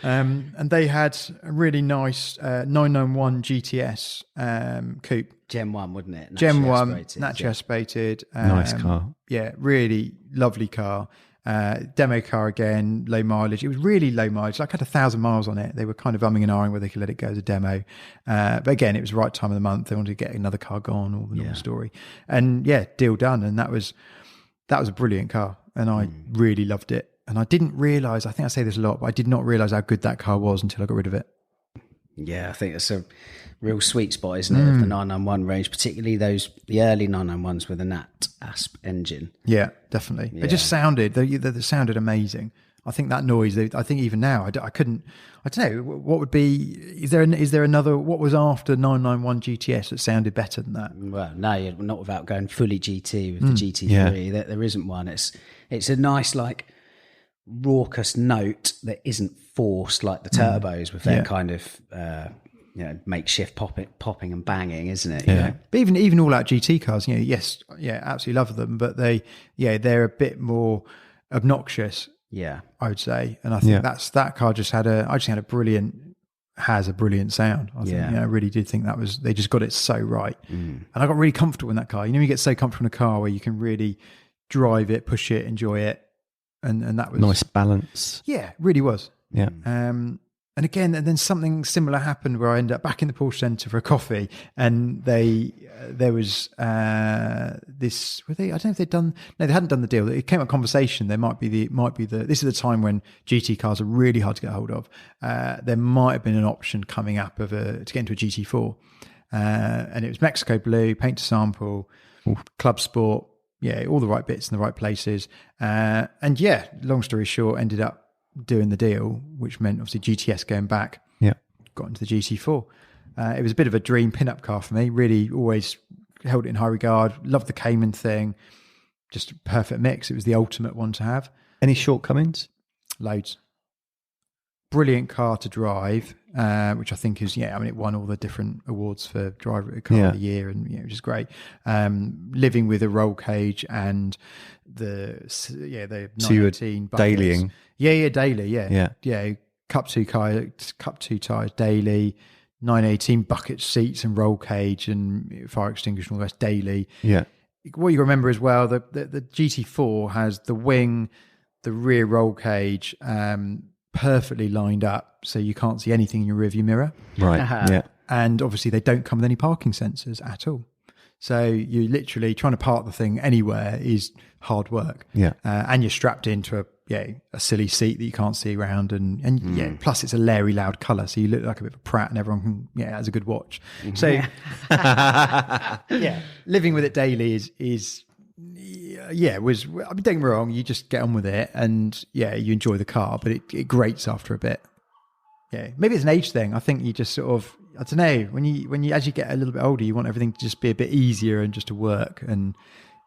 Speaker 2: And they had a really nice 991 GTS coupe.
Speaker 1: Gen 1, wouldn't it?
Speaker 2: Gen 1, naturally aspirated.
Speaker 3: Nice car.
Speaker 2: Yeah, really lovely car. Demo car again, low mileage. It was really low mileage. Like, I had 1,000 miles on it. They were kind of umming and ahhing whether they could let it go as a demo. But again, it was the right time of the month. They wanted to get another car gone, all the normal story. And yeah, deal done. And that was a brilliant car. And I really loved it. And I didn't realise, I think I say this a lot, but I did not realise how good that car was until I got rid of it.
Speaker 1: Yeah, I think it's a real sweet spot, isn't it, of the 991 range, particularly the early 991s with a Nat Asp engine.
Speaker 2: Yeah, definitely. Yeah. It just sounded, they sounded amazing. I think that noise, I think even now, I don't know, what would be, is there another, what was after 991 GTS that sounded better than that?
Speaker 1: Well, no, not without going fully GT with the GT3.
Speaker 2: Yeah.
Speaker 1: There isn't one. It's a nice, like, raucous note that isn't forced like the turbos with their kind of makeshift popping and banging, isn't it?
Speaker 2: Yeah. But even all out GT cars, yes, absolutely love them, but they're a bit more obnoxious. Yeah, I would say, and I think that car has a brilliant sound. I think, I really did think they just got it so right, and I got really comfortable in that car. You get so comfortable in a car where you can really drive it, push it, enjoy it. And that was
Speaker 3: nice balance.
Speaker 2: Yeah, it really was.
Speaker 3: Yeah.
Speaker 2: And then something similar happened where I ended up back in the Porsche Centre for a coffee, and there was this. I don't know if they'd done. No, they hadn't done the deal. It came up conversation. There might be the. This is the time when GT cars are really hard to get hold of. There might have been an option coming up to get into a GT4, and it was Mexico Blue, paint to sample, Club Sport. Yeah, all the right bits in the right places. And yeah, long story short, ended up doing the deal, which meant obviously GTS going back.
Speaker 3: Yeah.
Speaker 2: Got into the GT4. It was a bit of a dream pin-up car for me. Really always held it in high regard. Loved the Cayman thing. Just a perfect mix. It was the ultimate one to have.
Speaker 3: Any shortcomings?
Speaker 2: Loads. Brilliant car to drive, which I think is, it won all the different awards for driver car of the year, and which is great. Living with a roll cage and the 918 buckets.
Speaker 3: Dailying.
Speaker 2: Yeah, daily, yeah. Cup 2 tires daily, 918 bucket seats and roll cage and fire extinguisher and all the rest daily.
Speaker 3: Yeah.
Speaker 2: What you remember as well, the GT4 has the wing, the rear roll cage, perfectly lined up so you can't see anything in your rearview mirror.
Speaker 3: Right. Yeah.
Speaker 2: And obviously they don't come with any parking sensors at all. So you literally trying to park the thing anywhere is hard work.
Speaker 3: Yeah.
Speaker 2: And you're strapped into a silly seat that you can't see around, and plus it's a leery loud colour, so you look like a bit of a prat, and everyone has a good watch. So living with it daily is was, I mean, don't get me wrong, you just get on with it and you enjoy the car, but it grates after a bit. Yeah, maybe it's an age thing. I think you just sort of, I don't know, when you as you get a little bit older, you want everything to just be a bit easier and just to work, and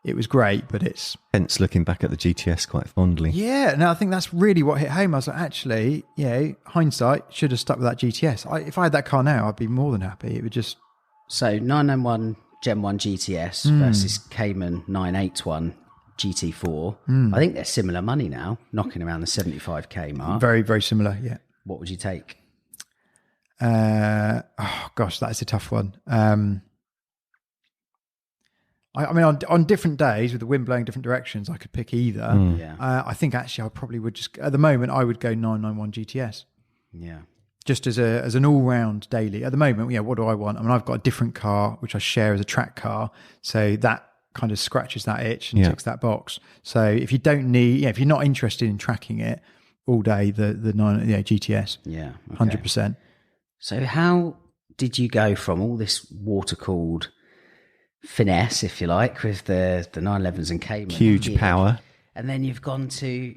Speaker 2: it was great, but it's...
Speaker 3: Hence looking back at the GTS quite fondly.
Speaker 2: Yeah, no, I think that's really what hit home. I was like, actually, hindsight, should have stuck with that GTS. If I had that car now, I'd be more than happy. It would just...
Speaker 1: So 991 Gen 1 GTS versus Cayman 981 GT4. I think they're similar money now, knocking around the 75k mark.
Speaker 2: Very, very similar, yeah.
Speaker 1: What would you take?
Speaker 2: That is a tough one. I mean, on different days with the wind blowing different directions, I could pick either. I think actually I probably would just, at the moment, I would go 991 GTS.
Speaker 1: Yeah.
Speaker 2: Just as an all-round daily. At the moment, what do I want? I mean, I've got a different car, which I share as a track car. So that kind of scratches that itch and ticks that box. So if you don't need, if you're not interested in tracking it all day, the GTS. Yeah. Okay. 100%.
Speaker 1: So how did you go from all this water-cooled finesse, if you like, with the 911s and Cayman?
Speaker 3: Huge power.
Speaker 1: And then you've gone to,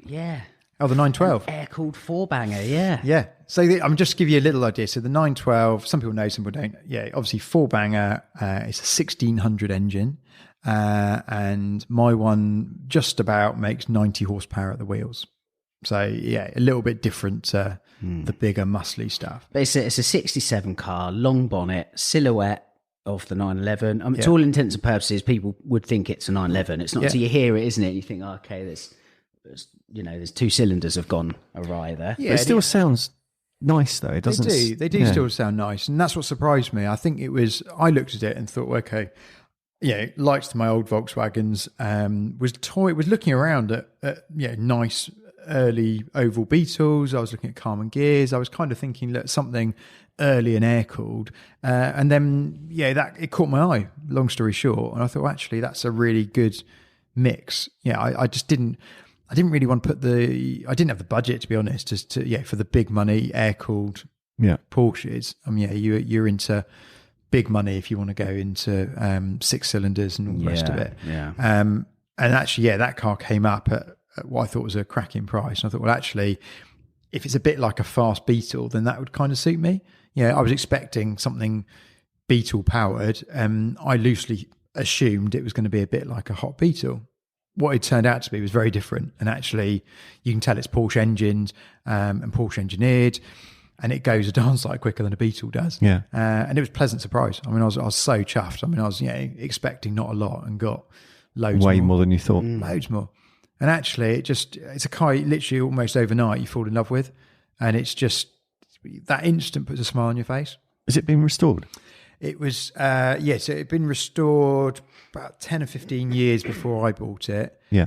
Speaker 2: Oh, the 912.
Speaker 1: air-cooled four-banger, yeah.
Speaker 2: Yeah. So I'm just to give you a little idea. So the 912, some people know, some people don't. Yeah, obviously four-banger. It's a 1600 engine. And my one just about makes 90 horsepower at the wheels. So, yeah, a little bit different to the bigger, muscly stuff.
Speaker 1: But it's a 67 car, long bonnet, silhouette of the 911. I mean, to all intents and purposes, people would think it's a 911. It's not until you hear it, isn't it? You think, okay, there's two cylinders have gone awry there.
Speaker 3: Yeah, it still sounds nice though. It doesn't.
Speaker 2: They do still sound nice, and that's what surprised me. I think I looked at it and thought, okay, liked my old Volkswagens. Was looking around at nice early oval Beetles. I was looking at Carmen gears. I was kind of thinking, look, something early and air cooled, and then that it caught my eye. Long story short, and I thought, well, actually, that's a really good mix. I just didn't. I didn't really want to I didn't have the budget, to be honest, for the big money air cooled Porsches. I mean, you're into big money if you want to go into 6 cylinders and all the rest of it.
Speaker 1: Yeah.
Speaker 2: And actually, that car came up at what I thought was a cracking price. And I thought, well, actually, if it's a bit like a fast Beetle, then that would kind of suit me. I was expecting something Beetle powered. I loosely assumed it was going to be a bit like a hot Beetle. What it turned out to be was very different. And actually, you can tell it's Porsche engined and Porsche engineered, and it goes a darn sight quicker than a Beetle does.
Speaker 3: Yeah.
Speaker 2: And it was a pleasant surprise. I mean, I was so chuffed. I mean, I was expecting not a lot and got loads
Speaker 3: way more than you thought.
Speaker 2: Loads more. And actually, it's a car literally almost overnight you fall in love with. And it's just that instant puts a smile on your face.
Speaker 3: Has it been restored?
Speaker 2: It was, so it had been restored about 10 or 15 years before I bought it.
Speaker 3: Yeah.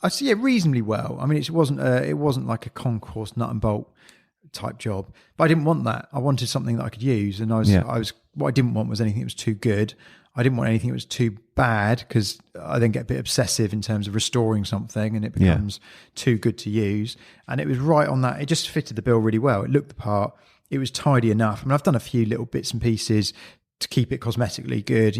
Speaker 2: I see it reasonably well. I mean, it wasn't like a concourse nut and bolt type job, but I didn't want that. I wanted something that I could use. And what I didn't want was anything that was too good. I didn't want anything that was too bad, because I then get a bit obsessive in terms of restoring something and it becomes too good to use. And it was right on that. It just fitted the bill really well. It looked the part. It was tidy enough. I mean, I've done a few little bits and pieces to keep it cosmetically good,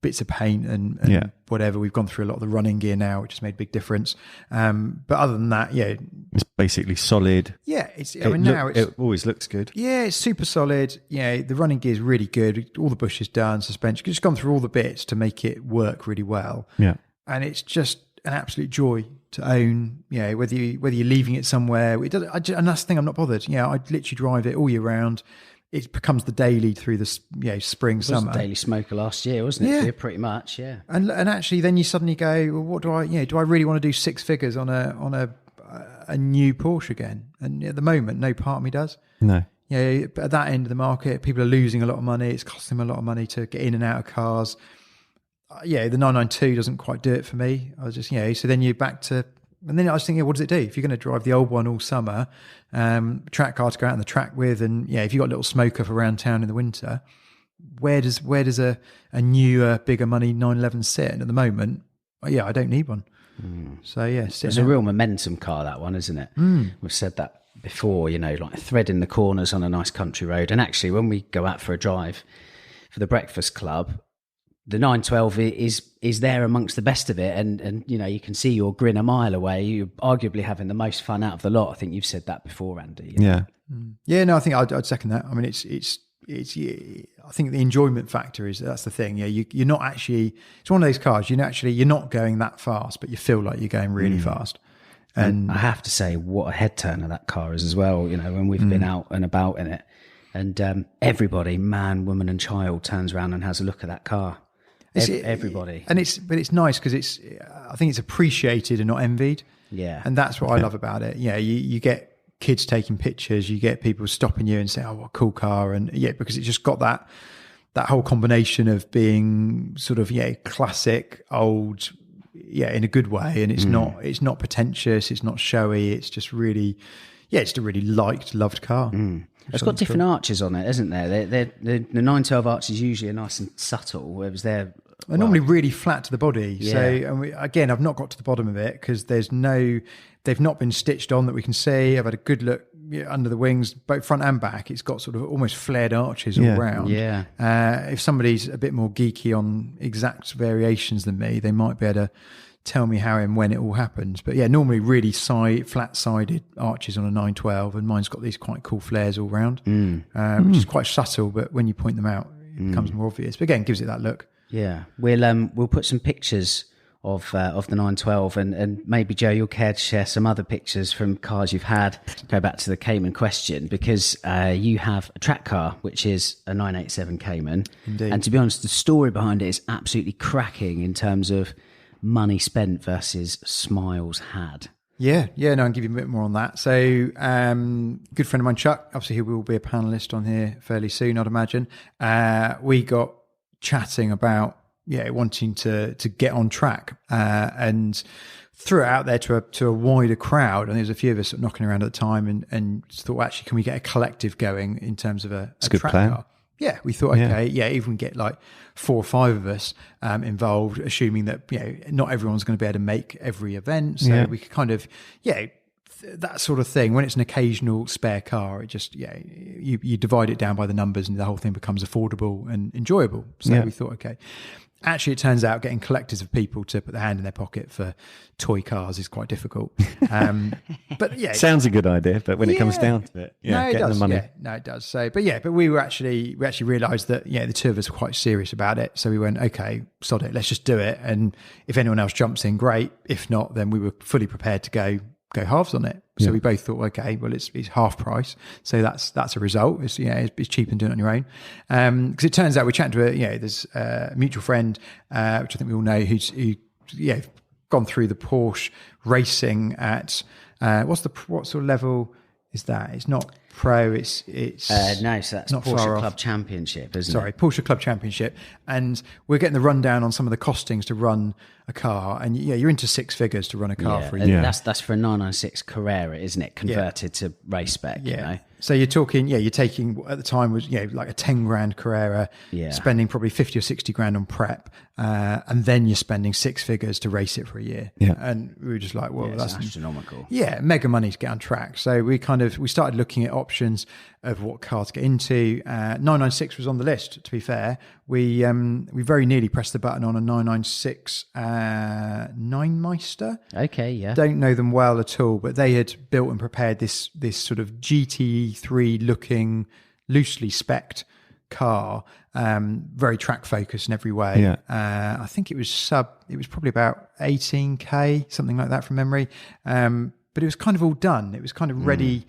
Speaker 2: bits of paint and whatever. We've gone through a lot of the running gear now, which has made a big difference. But other than that,
Speaker 3: it's basically solid.
Speaker 2: Yeah, it
Speaker 3: always looks good.
Speaker 2: Yeah, it's super solid. The running gear is really good. All the bush is done, suspension. Just gone through all the bits to make it work really well.
Speaker 3: Yeah,
Speaker 2: and it's just an absolute joy to own. Whether you're leaving it somewhere, and that's the thing. I'm not bothered. I literally drive it all year round. It becomes the daily through the spring, summer. It was
Speaker 1: the daily smoker last year, wasn't it? Yeah, pretty much. Yeah.
Speaker 2: And actually, then you suddenly go, well, what do I? Do I really want to do 6 figures on a new Porsche again? And at the moment, no part of me does.
Speaker 3: No.
Speaker 2: But at that end of the market, people are losing a lot of money. It's costing them a lot of money to get in and out of cars. The 992 doesn't quite do it for me. I was just so then you're back to. And then I was thinking, what does it do? If you're going to drive the old one all summer, track car to go out on the track with, and if you've got a little smoker for around town in the winter, where does a newer, bigger money 911 sit? And at the moment, I don't need one. So it's
Speaker 1: a real momentum car, that one, isn't it? We've said that before, like threading the corners on a nice country road. And actually, when we go out for a drive for the breakfast club, the 912 is there amongst the best of it, and you can see your grin a mile away. You're arguably having the most fun out of the lot. I think you've said that before, Andy.
Speaker 3: Yeah.
Speaker 2: No, I think I'd second that. I mean, it's I think the enjoyment factor that's the thing. You're not actually. It's one of those cars. You're not going that fast, but you feel like you're going really fast.
Speaker 1: And I have to say, what a head turner that car is as well. When we've been out and about in it, and everybody, man, woman, and child, turns around and has a look at that car. Everybody,
Speaker 2: but it's nice because I think it's appreciated and not envied.
Speaker 1: Yeah,
Speaker 2: and that's what I love about it. You get kids taking pictures, you get people stopping you and saying, "Oh, what a cool car!" And because it's just got that whole combination of being sort of classic, old, in a good way, and it's not pretentious, it's not showy, it's just really, it's a really loved car.
Speaker 1: It's got different arches on it, isn't there? The 912 arches usually are nice and subtle, whereas they're
Speaker 2: normally really flat to the body. Yeah. So again, I've not got to the bottom of it because they've not been stitched on that we can see. I've had a good look under the wings, both front and back. It's got sort of almost flared arches all around.
Speaker 1: Yeah.
Speaker 2: If somebody's a bit more geeky on exact variations than me, they might be able tell me how and when it all happens. But yeah, normally really flat-sided arches on a 912, and mine's got these quite cool flares all round, which is quite subtle, but when you point them out, it becomes more obvious. But again, gives it that look.
Speaker 1: Yeah, we'll put some pictures of the 912, and maybe Joe, you'll care to share some other pictures from cars you've had. Go back to the Cayman question, because you have a track car which is a 987 Cayman.
Speaker 2: Indeed.
Speaker 1: And to be honest, the story behind it is absolutely cracking in terms of money spent versus smiles had.
Speaker 2: Yeah, no, I'll give you a bit more on that. So, good friend of mine, Chuck, obviously he will be a panelist on here fairly soon, I'd imagine. We got chatting about wanting to get on track, and threw it out there to a wider crowd. And there's a few of us knocking around at the time, and thought, well, actually, can we get a collective going in terms of a
Speaker 3: good
Speaker 2: track
Speaker 3: plan.
Speaker 2: car? Yeah, we thought, okay, even get like 4 or 5 of us involved, assuming that not everyone's going to be able to make every event, so we could kind of that sort of thing. When it's an occasional spare car, it just you divide it down by the numbers, and the whole thing becomes affordable and enjoyable. So we thought, okay. Actually, it turns out getting collectors of people to put their hand in their pocket for toy cars is quite difficult. But yeah,
Speaker 3: sounds a good idea, but when it comes down to it,
Speaker 2: it
Speaker 3: getting
Speaker 2: does.
Speaker 3: the money.
Speaker 2: Yeah, no, it does. So, but we actually realised that the two of us were quite serious about it. So we went, okay, sod it, let's just do it. And if anyone else jumps in, great. If not, then we were fully prepared to go halves on it. So we both thought, okay, well, it's half price, so that's a result. It's it's cheaper than doing it on your own. Because it turns out we chatted to there's a mutual friend, which I think we all know, who's gone through the Porsche racing at what sort of level is that? It's not pro. It's
Speaker 1: no, so that's
Speaker 2: not
Speaker 1: Porsche Club Championship, isn't it?
Speaker 2: Sorry, Porsche Club Championship. And we're getting the rundown on some of the costings to run a car, and you're into 6 figures to run a car for a year.
Speaker 1: That's for a 996 Carrera, isn't it? Converted to race spec.
Speaker 2: So you're talking, you're taking, at the time was, like a 10 grand Carrera, spending probably 50 or 60 grand on prep, and then you're spending 6 figures to race it for a year. And we were just like, well, that's
Speaker 1: astronomical.
Speaker 2: Mega money to get on track. So we started looking at options of what car to get into. 996 was on the list, to be fair. We very nearly pressed the button on a 996 Nine Meister.
Speaker 1: Okay, yeah.
Speaker 2: Don't know them well at all, but they had built and prepared this sort of GT3 looking, loosely spec'd car, very track focused in every way. I think it was probably about 18k, something like that from memory. But it was kind of all done. It was kind of ready.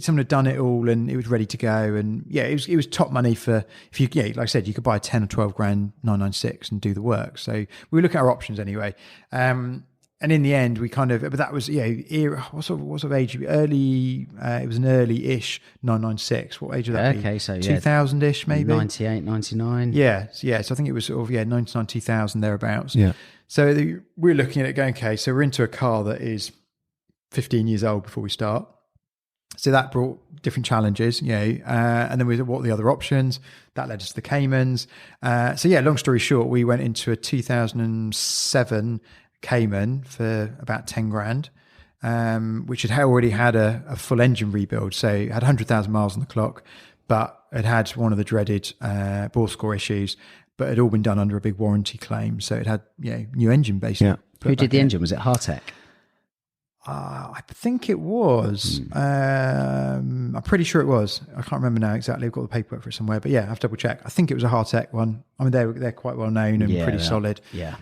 Speaker 2: Someone had done it all, and it was ready to go. And it was top money for, if you, like I said, you could buy a 10 or 12 grand 996 and do the work. So we look at our options anyway. And in the end, we kind of, but that was, era, what sort of age? Early, it was an early-ish 996. What age would that be?
Speaker 1: Okay, so
Speaker 2: 2000-ish maybe?
Speaker 1: 98, 99.
Speaker 2: Yeah. So I think it was sort of, 99, 2000, thereabouts.
Speaker 3: Yeah.
Speaker 2: So we're looking at it going, okay, so we're into a car that is 15 years old before we start. So that brought different challenges, and then what are the other options? That led us to the Caymans. Long story short, we went into a 2007 Cayman for about 10 grand, which had already had a full engine rebuild. So it had 100,000 miles on the clock, but it had one of the dreaded bore score issues, but it had all been done under a big warranty claim. So it had new engine basically.
Speaker 3: Yeah.
Speaker 1: Who did the engine? Was it Hartec?
Speaker 2: I think it was. I'm pretty sure it was. I can't remember now exactly. I've got the paperwork for it somewhere, but I have to double check. I think it was a Hartec one. I mean, they're quite well known and pretty solid.
Speaker 1: Yeah.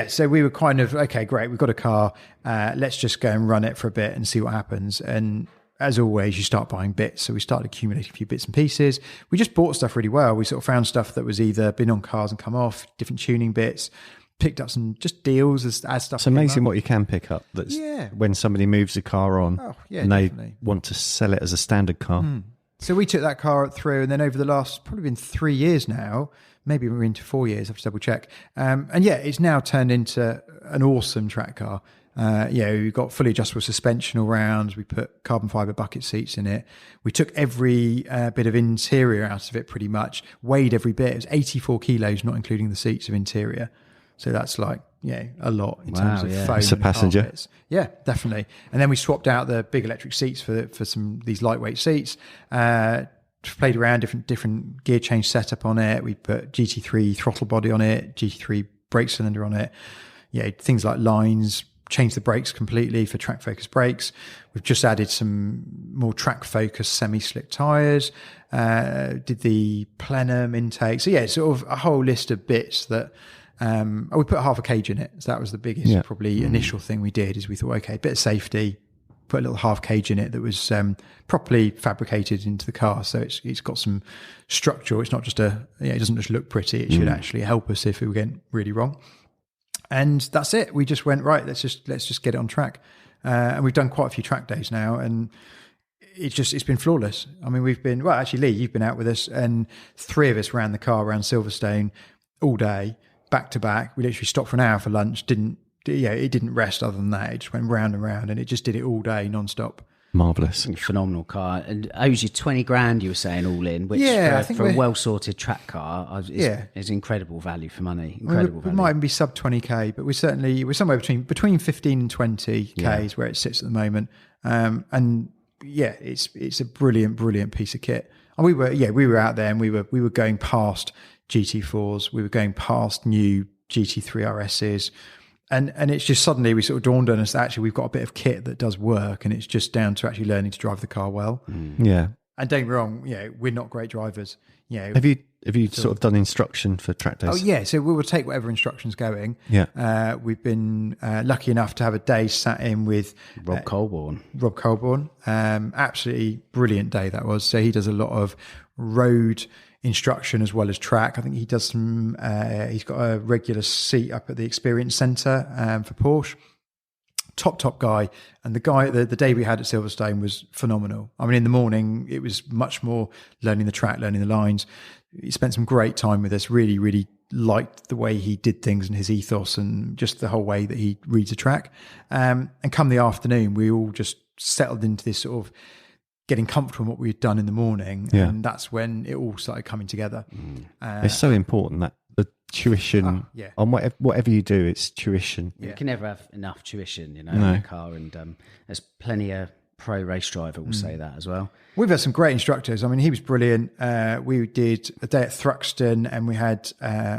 Speaker 2: So we were kind of, okay, great. We've got a car. Let's just go and run it for a bit and see what happens. And as always, you start buying bits. So we started accumulating a few bits and pieces. We just bought stuff really well. We sort of found stuff that was either been on cars and come off, different tuning bits. Picked up some just deals as stuff.
Speaker 3: It's amazing what you can pick up. That's when somebody moves a car on and they want to sell it as a standard car.
Speaker 2: So we took that car through, and then over the last probably been 3 years now, maybe we're into 4 years. I have to double check. It's now turned into an awesome track car. We've got fully adjustable suspension all round. We put carbon fibre bucket seats in it. We took every bit of interior out of it pretty much, weighed every bit. It was 84 kilos, not including the seats of interior. So that's like, a lot in terms of foam.
Speaker 3: It's a passenger.
Speaker 2: Carpets. Yeah, definitely. And then we swapped out the big electric seats for some these lightweight seats. Played around different gear change setup on it. We put GT3 throttle body on it, GT3 brake cylinder on it. things like lines, changed the brakes completely for track focus brakes. We've just added some more track focus semi-slick tyres, did the plenum intake. So sort of a whole list of bits that we put half a cage in it. So that was the biggest probably initial thing we did, is we thought, okay, bit of safety, put a little half cage in it that was properly fabricated into the car. So it's got some structure. It's not just it doesn't just look pretty. It should actually help us if we were getting really wrong. And that's it. We just went, right, let's just get it on track. And we've done quite a few track days now, and it's been flawless. I mean, actually, Lee, you've been out with us, and 3 of us ran the car around Silverstone all day, back to back. We literally stopped for an hour for lunch. It didn't rest other than that. It just went round and round, and it just did it all day non-stop.
Speaker 3: Marvellous.
Speaker 1: Phenomenal car. And owes you 20 grand, you were saying, all in, which for a well-sorted track car is incredible value for money. Incredible value.
Speaker 2: It might even be sub 20k, but we're somewhere between 15 and 20k is where it sits at the moment. It's a brilliant piece of kit. And we were out there, and we were going past GT4s, we were going past new GT3 RSs. And it's just suddenly we sort of dawned on us that actually we've got a bit of kit that does work, and it's just down to actually learning to drive the car well.
Speaker 3: Yeah.
Speaker 2: And don't get me wrong, we're not great drivers.
Speaker 3: Have you sort of done instruction for track days?
Speaker 2: Oh yeah, so we will take whatever instruction's going.
Speaker 3: Yeah.
Speaker 2: We've been lucky enough to have a day sat in with
Speaker 1: Rob Colborne.
Speaker 2: Absolutely brilliant day that was. So he does a lot of road instruction as well as track. I think he does some he's got a regular seat up at the experience centre for Porsche. Top guy. And the day we had at Silverstone was phenomenal. I mean, in the morning it was much more learning the track, learning the lines. He spent some great time with us. Really liked the way he did things and his ethos and just the whole way that he reads a track. And come the afternoon, we all just settled into this sort of getting comfortable in what we'd done in the morning. And that's when it all started coming together.
Speaker 3: It's so important that the tuition on whatever you do, it's tuition.
Speaker 1: You can never have enough tuition, in a car, and there's plenty of pro race driver will say that as well.
Speaker 2: We've had some great instructors. I mean, he was brilliant. We did a day at Thruxton, and we had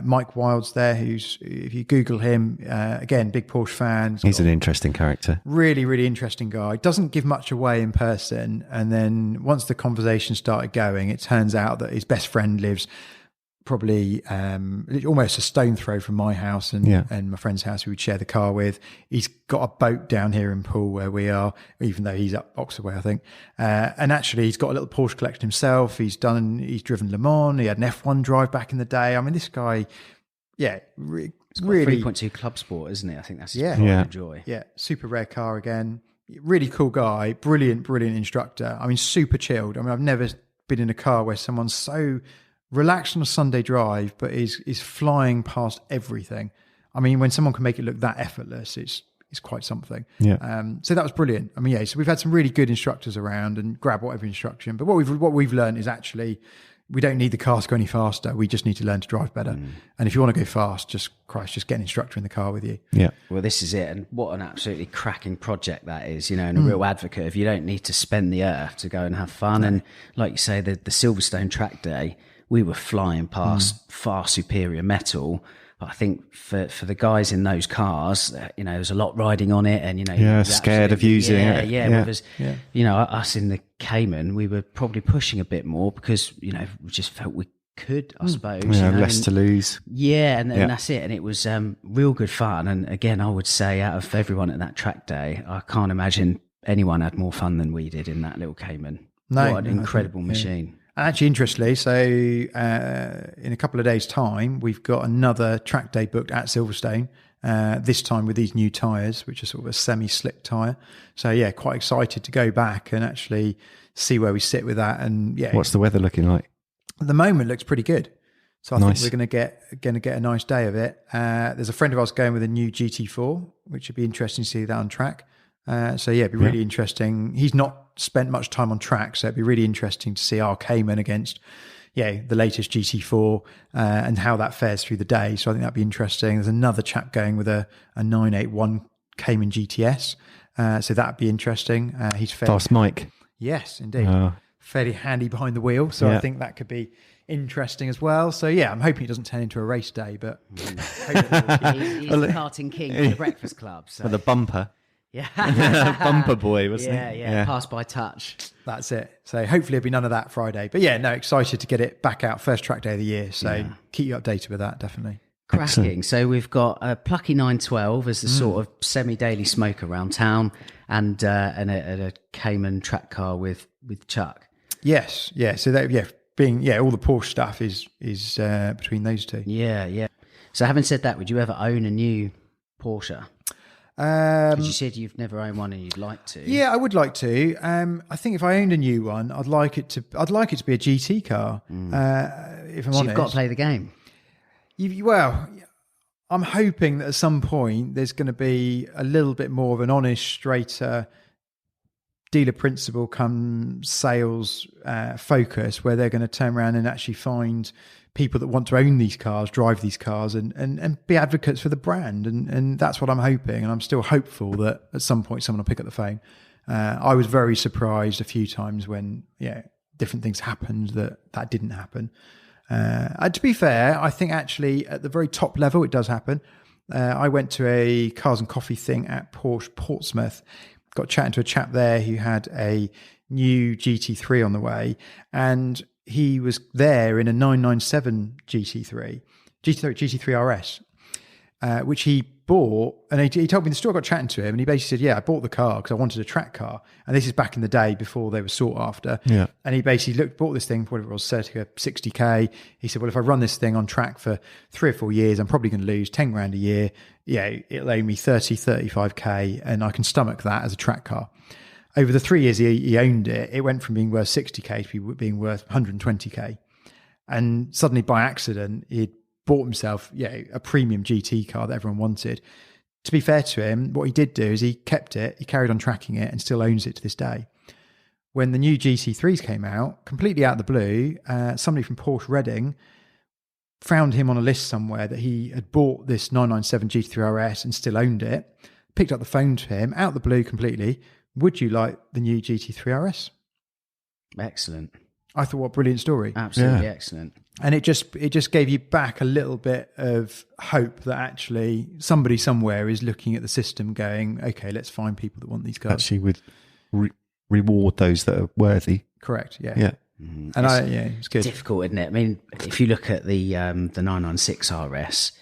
Speaker 2: Mike Wilds there, who's, if you Google him, again, big Porsche fan.
Speaker 3: He's an interesting character.
Speaker 2: Really interesting guy. Doesn't give much away in person. And then once the conversation started going, it turns out that his best friend lives probably almost a stone throw from my house and my friend's house who we'd share the car with. He's got a boat down here in Poole where we are, even though he's up Oxford way, I think. And actually he's got a little Porsche collection himself. He's driven Le Mans. He had an F1 drive back in the day. I mean, this guy, really
Speaker 1: 3.2 Club Sport, isn't it? I think that's his pride and joy.
Speaker 2: Yeah, super rare car again. Really cool guy. Brilliant instructor. I mean, super chilled. I mean, I've never been in a car where someone's so relaxed on a Sunday drive, but is flying past everything. I mean, when someone can make it look that effortless, it's quite something.
Speaker 3: Yeah.
Speaker 2: So that was brilliant. I mean, so we've had some really good instructors around and grab whatever instruction. But what we've learned is actually we don't need the cars to go any faster. We just need to learn to drive better. And if you want to go fast, just get an instructor in the car with you.
Speaker 3: Yeah.
Speaker 1: Well, this is it. And what an absolutely cracking project that is, and a real advocate of you don't need to spend the earth to go and have fun. And like you say, the Silverstone track day, we were flying past far superior metal. But I think for the guys in those cars, there was a lot riding on it, and
Speaker 3: scared of using it.
Speaker 1: Whereas, us in the Cayman, we were probably pushing a bit more because we just felt we could, I suppose.
Speaker 3: Less to lose.
Speaker 1: Yeah, and that's it. And it was real good fun. And again, I would say out of everyone at that track day, I can't imagine anyone had more fun than we did in that little Cayman. What an incredible machine.
Speaker 2: Actually, interestingly, so in a couple of days' time, we've got another track day booked at Silverstone, this time with these new tyres, which are sort of a semi-slick tyre. So, quite excited to go back and actually see where we sit with that. And
Speaker 3: what's the weather looking like?
Speaker 2: At the moment, it looks pretty good. So I think we're going to get a nice day of it. There's a friend of ours going with a new GT4, which would be interesting to see that on track. It'd be really interesting. He's not spent much time on track, so it'd be really interesting to see our Cayman against the latest GT4 and how that fares through the day. So I think that'd be interesting. There's another chap going with a 981 Cayman GTS, so that'd be interesting. He's fairly
Speaker 3: fast Mike.
Speaker 2: Yes, indeed. Fairly handy behind the wheel, so I think that could be interesting as well. So yeah, I'm hoping it doesn't turn into a race day, but
Speaker 1: He's the karting king for the Breakfast Club. So.
Speaker 3: For the bumper.
Speaker 1: Yeah.
Speaker 3: Bumper boy, wasn't
Speaker 1: yeah. Pass by touch.
Speaker 2: that's it. So hopefully there'll be none of that Friday. But yeah, no, excited to get it back out. First track day of the year. So keep you updated with that, definitely.
Speaker 1: Cracking.
Speaker 3: Excellent.
Speaker 1: So we've got a plucky 912 as the sort of semi-daily smoke around town, and a Cayman track car with Chuck.
Speaker 2: Yes. Yeah. So that, all the Porsche stuff is between those two.
Speaker 1: Yeah. So having said that, would you ever own a new Porsche? Because you said you've never owned one and you'd like to.
Speaker 2: Yeah, I would like to. I think if I owned a new one, I'd like it to be a GT car. If I'm honest,
Speaker 1: you've got to play the game.
Speaker 2: Well, I'm hoping that at some point there's going to be a little bit more of an honest, straighter dealer principle come sales focus, where they're going to turn around and actually find people that want to own these cars, drive these cars, and be advocates for the brand. And that's what I'm hoping. And I'm still hopeful that at some point someone will pick up the phone. I was very surprised a few times when different things happened that didn't happen. To be fair, I think actually at the very top level it does happen. I went to a cars and coffee thing at Porsche Portsmouth, got chatting to a chap there who had a new GT3 on the way, and he was there in a 997 GT3 RS, which he bought. And he told me the story. I got chatting to him, and he basically said, I bought the car because I wanted a track car. And this is back in the day before they were sought after. Yeah. And he basically bought this thing for whatever it was, circa 60K. He said, well, if I run this thing on track for 3 or 4 years, I'm probably going to lose 10 grand a year. Yeah, it'll owe me 35K, and I can stomach that as a track car. Over the 3 years he owned it, it went from being worth 60K to being worth 120K. And suddenly by accident, he'd bought himself a premium GT car that everyone wanted. To be fair to him, what he did do is he kept it, he carried on tracking it, and still owns it to this day. When the new GT3s came out, completely out of the blue, somebody from Porsche Reading found him on a list somewhere that he had bought this 997 GT3 RS and still owned it, picked up the phone to him, out of the blue completely, would you like the new GT3 RS?
Speaker 1: Excellent.
Speaker 2: I thought, what a brilliant story.
Speaker 1: Absolutely excellent.
Speaker 2: And it just gave you back a little bit of hope that actually somebody somewhere is looking at the system going, okay, let's find people that want these cars.
Speaker 3: Actually would reward those that are worthy.
Speaker 2: Correct, yeah.
Speaker 1: Mm-hmm.
Speaker 2: And it's good.
Speaker 1: Difficult, isn't it? I mean, if you look at the 996 RS,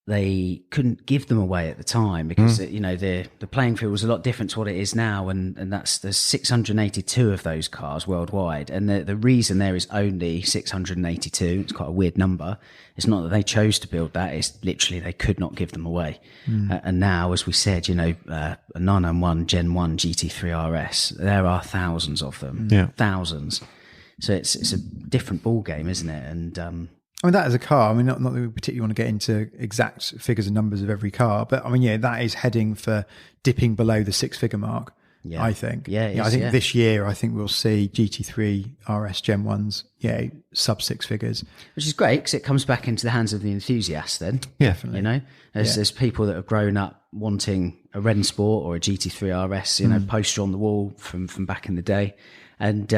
Speaker 1: they couldn't give them away at the time because the playing field was a lot different to what it is now, and there's 682 of those cars worldwide, and the reason there is only 682, it's quite a weird number. It's not that they chose to build that; it's literally they could not give them away. And now, as we said, a 991 Gen 1 GT3 RS, there are thousands of them, thousands. So it's a different ball game, isn't it? And
Speaker 2: I mean, that is a car. I mean, not that we particularly want to get into exact figures and numbers of every car, but I mean, that is heading for dipping below the 6-figure mark, I think. I think this year, I think we'll see GT3 RS Gen 1s, sub 6 figures. Which
Speaker 1: is great because it comes back into the hands of the enthusiasts then.
Speaker 2: Yeah, definitely.
Speaker 1: There's people that have grown up wanting a Rennsport or a GT3 RS, poster on the wall from back in the day. And,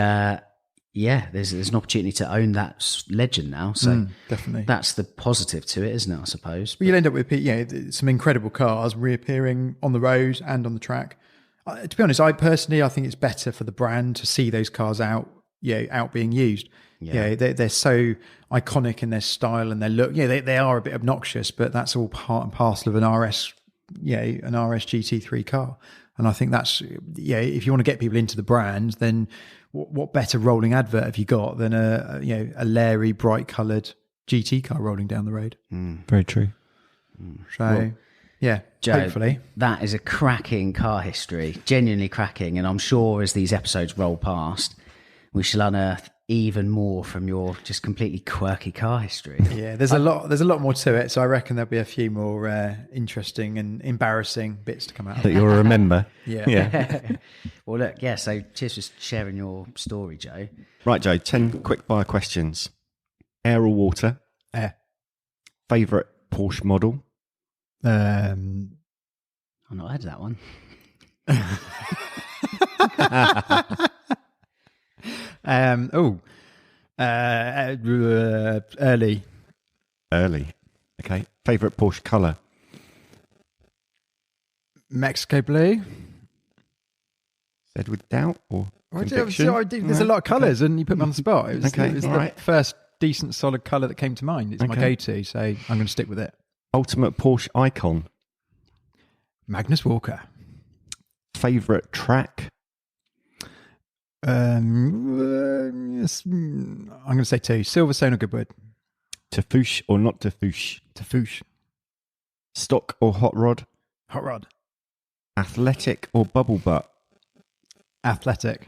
Speaker 1: there's an opportunity to own that legend now. So
Speaker 2: definitely,
Speaker 1: that's the positive to it, isn't it? I suppose.
Speaker 2: But you'll end up with some incredible cars reappearing on the road and on the track. To be honest, I think it's better for the brand to see those cars out being used. They're so iconic in their style and their look. They are a bit obnoxious, but that's all part and parcel of an RS GT3 car. And I think that's if you want to get people into the brand, then what better rolling advert have you got than a Larry bright coloured GT car rolling down the road?
Speaker 3: Very true.
Speaker 2: So
Speaker 1: Joe,
Speaker 2: hopefully
Speaker 1: that is a cracking car history, genuinely cracking. And I'm sure as these episodes roll past, we shall unearth even more from your just completely quirky car history.
Speaker 2: There's a lot more to it, so I reckon there'll be a few more interesting and embarrassing bits to come out
Speaker 3: that you'll remember.
Speaker 1: Well, look, so cheers for sharing your story, Joe.
Speaker 3: Right, Joe, 10 quick fire questions. Air or water?
Speaker 2: Air.
Speaker 3: Favourite Porsche model?
Speaker 1: I've not heard of that one.
Speaker 2: Early.
Speaker 3: Okay. Favourite Porsche colour?
Speaker 2: Mexico blue.
Speaker 3: Said with doubt or
Speaker 2: There's
Speaker 3: conviction?
Speaker 2: a lot of colours, and you put me on the spot. It was,
Speaker 3: Okay,
Speaker 2: it was
Speaker 3: all
Speaker 2: the
Speaker 3: right.
Speaker 2: first decent solid colour that came to mind. It's my
Speaker 3: Okay.
Speaker 2: go-to, so I'm going to stick with it.
Speaker 3: Ultimate Porsche icon?
Speaker 2: Magnus Walker.
Speaker 3: Favourite track?
Speaker 2: Yes, I'm going to say 2. Silverstone or Goodwood?
Speaker 3: Tafouche or not Tafouche?
Speaker 2: Tafouche.
Speaker 3: Stock or hot rod?
Speaker 2: Hot rod.
Speaker 3: Athletic or bubble butt?
Speaker 2: Athletic.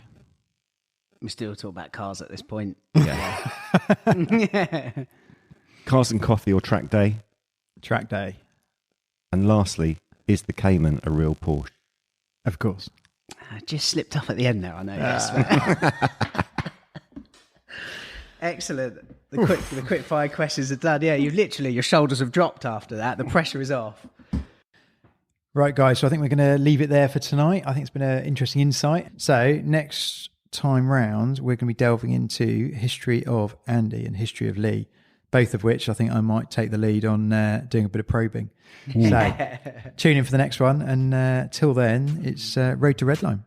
Speaker 1: We still talk about cars at this point.
Speaker 3: Yeah.
Speaker 1: Yeah.
Speaker 3: Cars and coffee or track day?
Speaker 2: Track day.
Speaker 3: And lastly, is the Cayman a real Porsche?
Speaker 2: Of course.
Speaker 1: I just slipped up at the end there, I know. Yes. Excellent. The quick fire questions are done. Yeah, your shoulders have dropped after that. The pressure is off.
Speaker 2: Right, guys. So I think we're going to leave it there for tonight. I think it's been an interesting insight. So next time round, we're going to be delving into history of Andy and history of Lee, both of which I think I might take the lead on doing a bit of probing. So tune in for the next one. And till then, it's Road to Redline.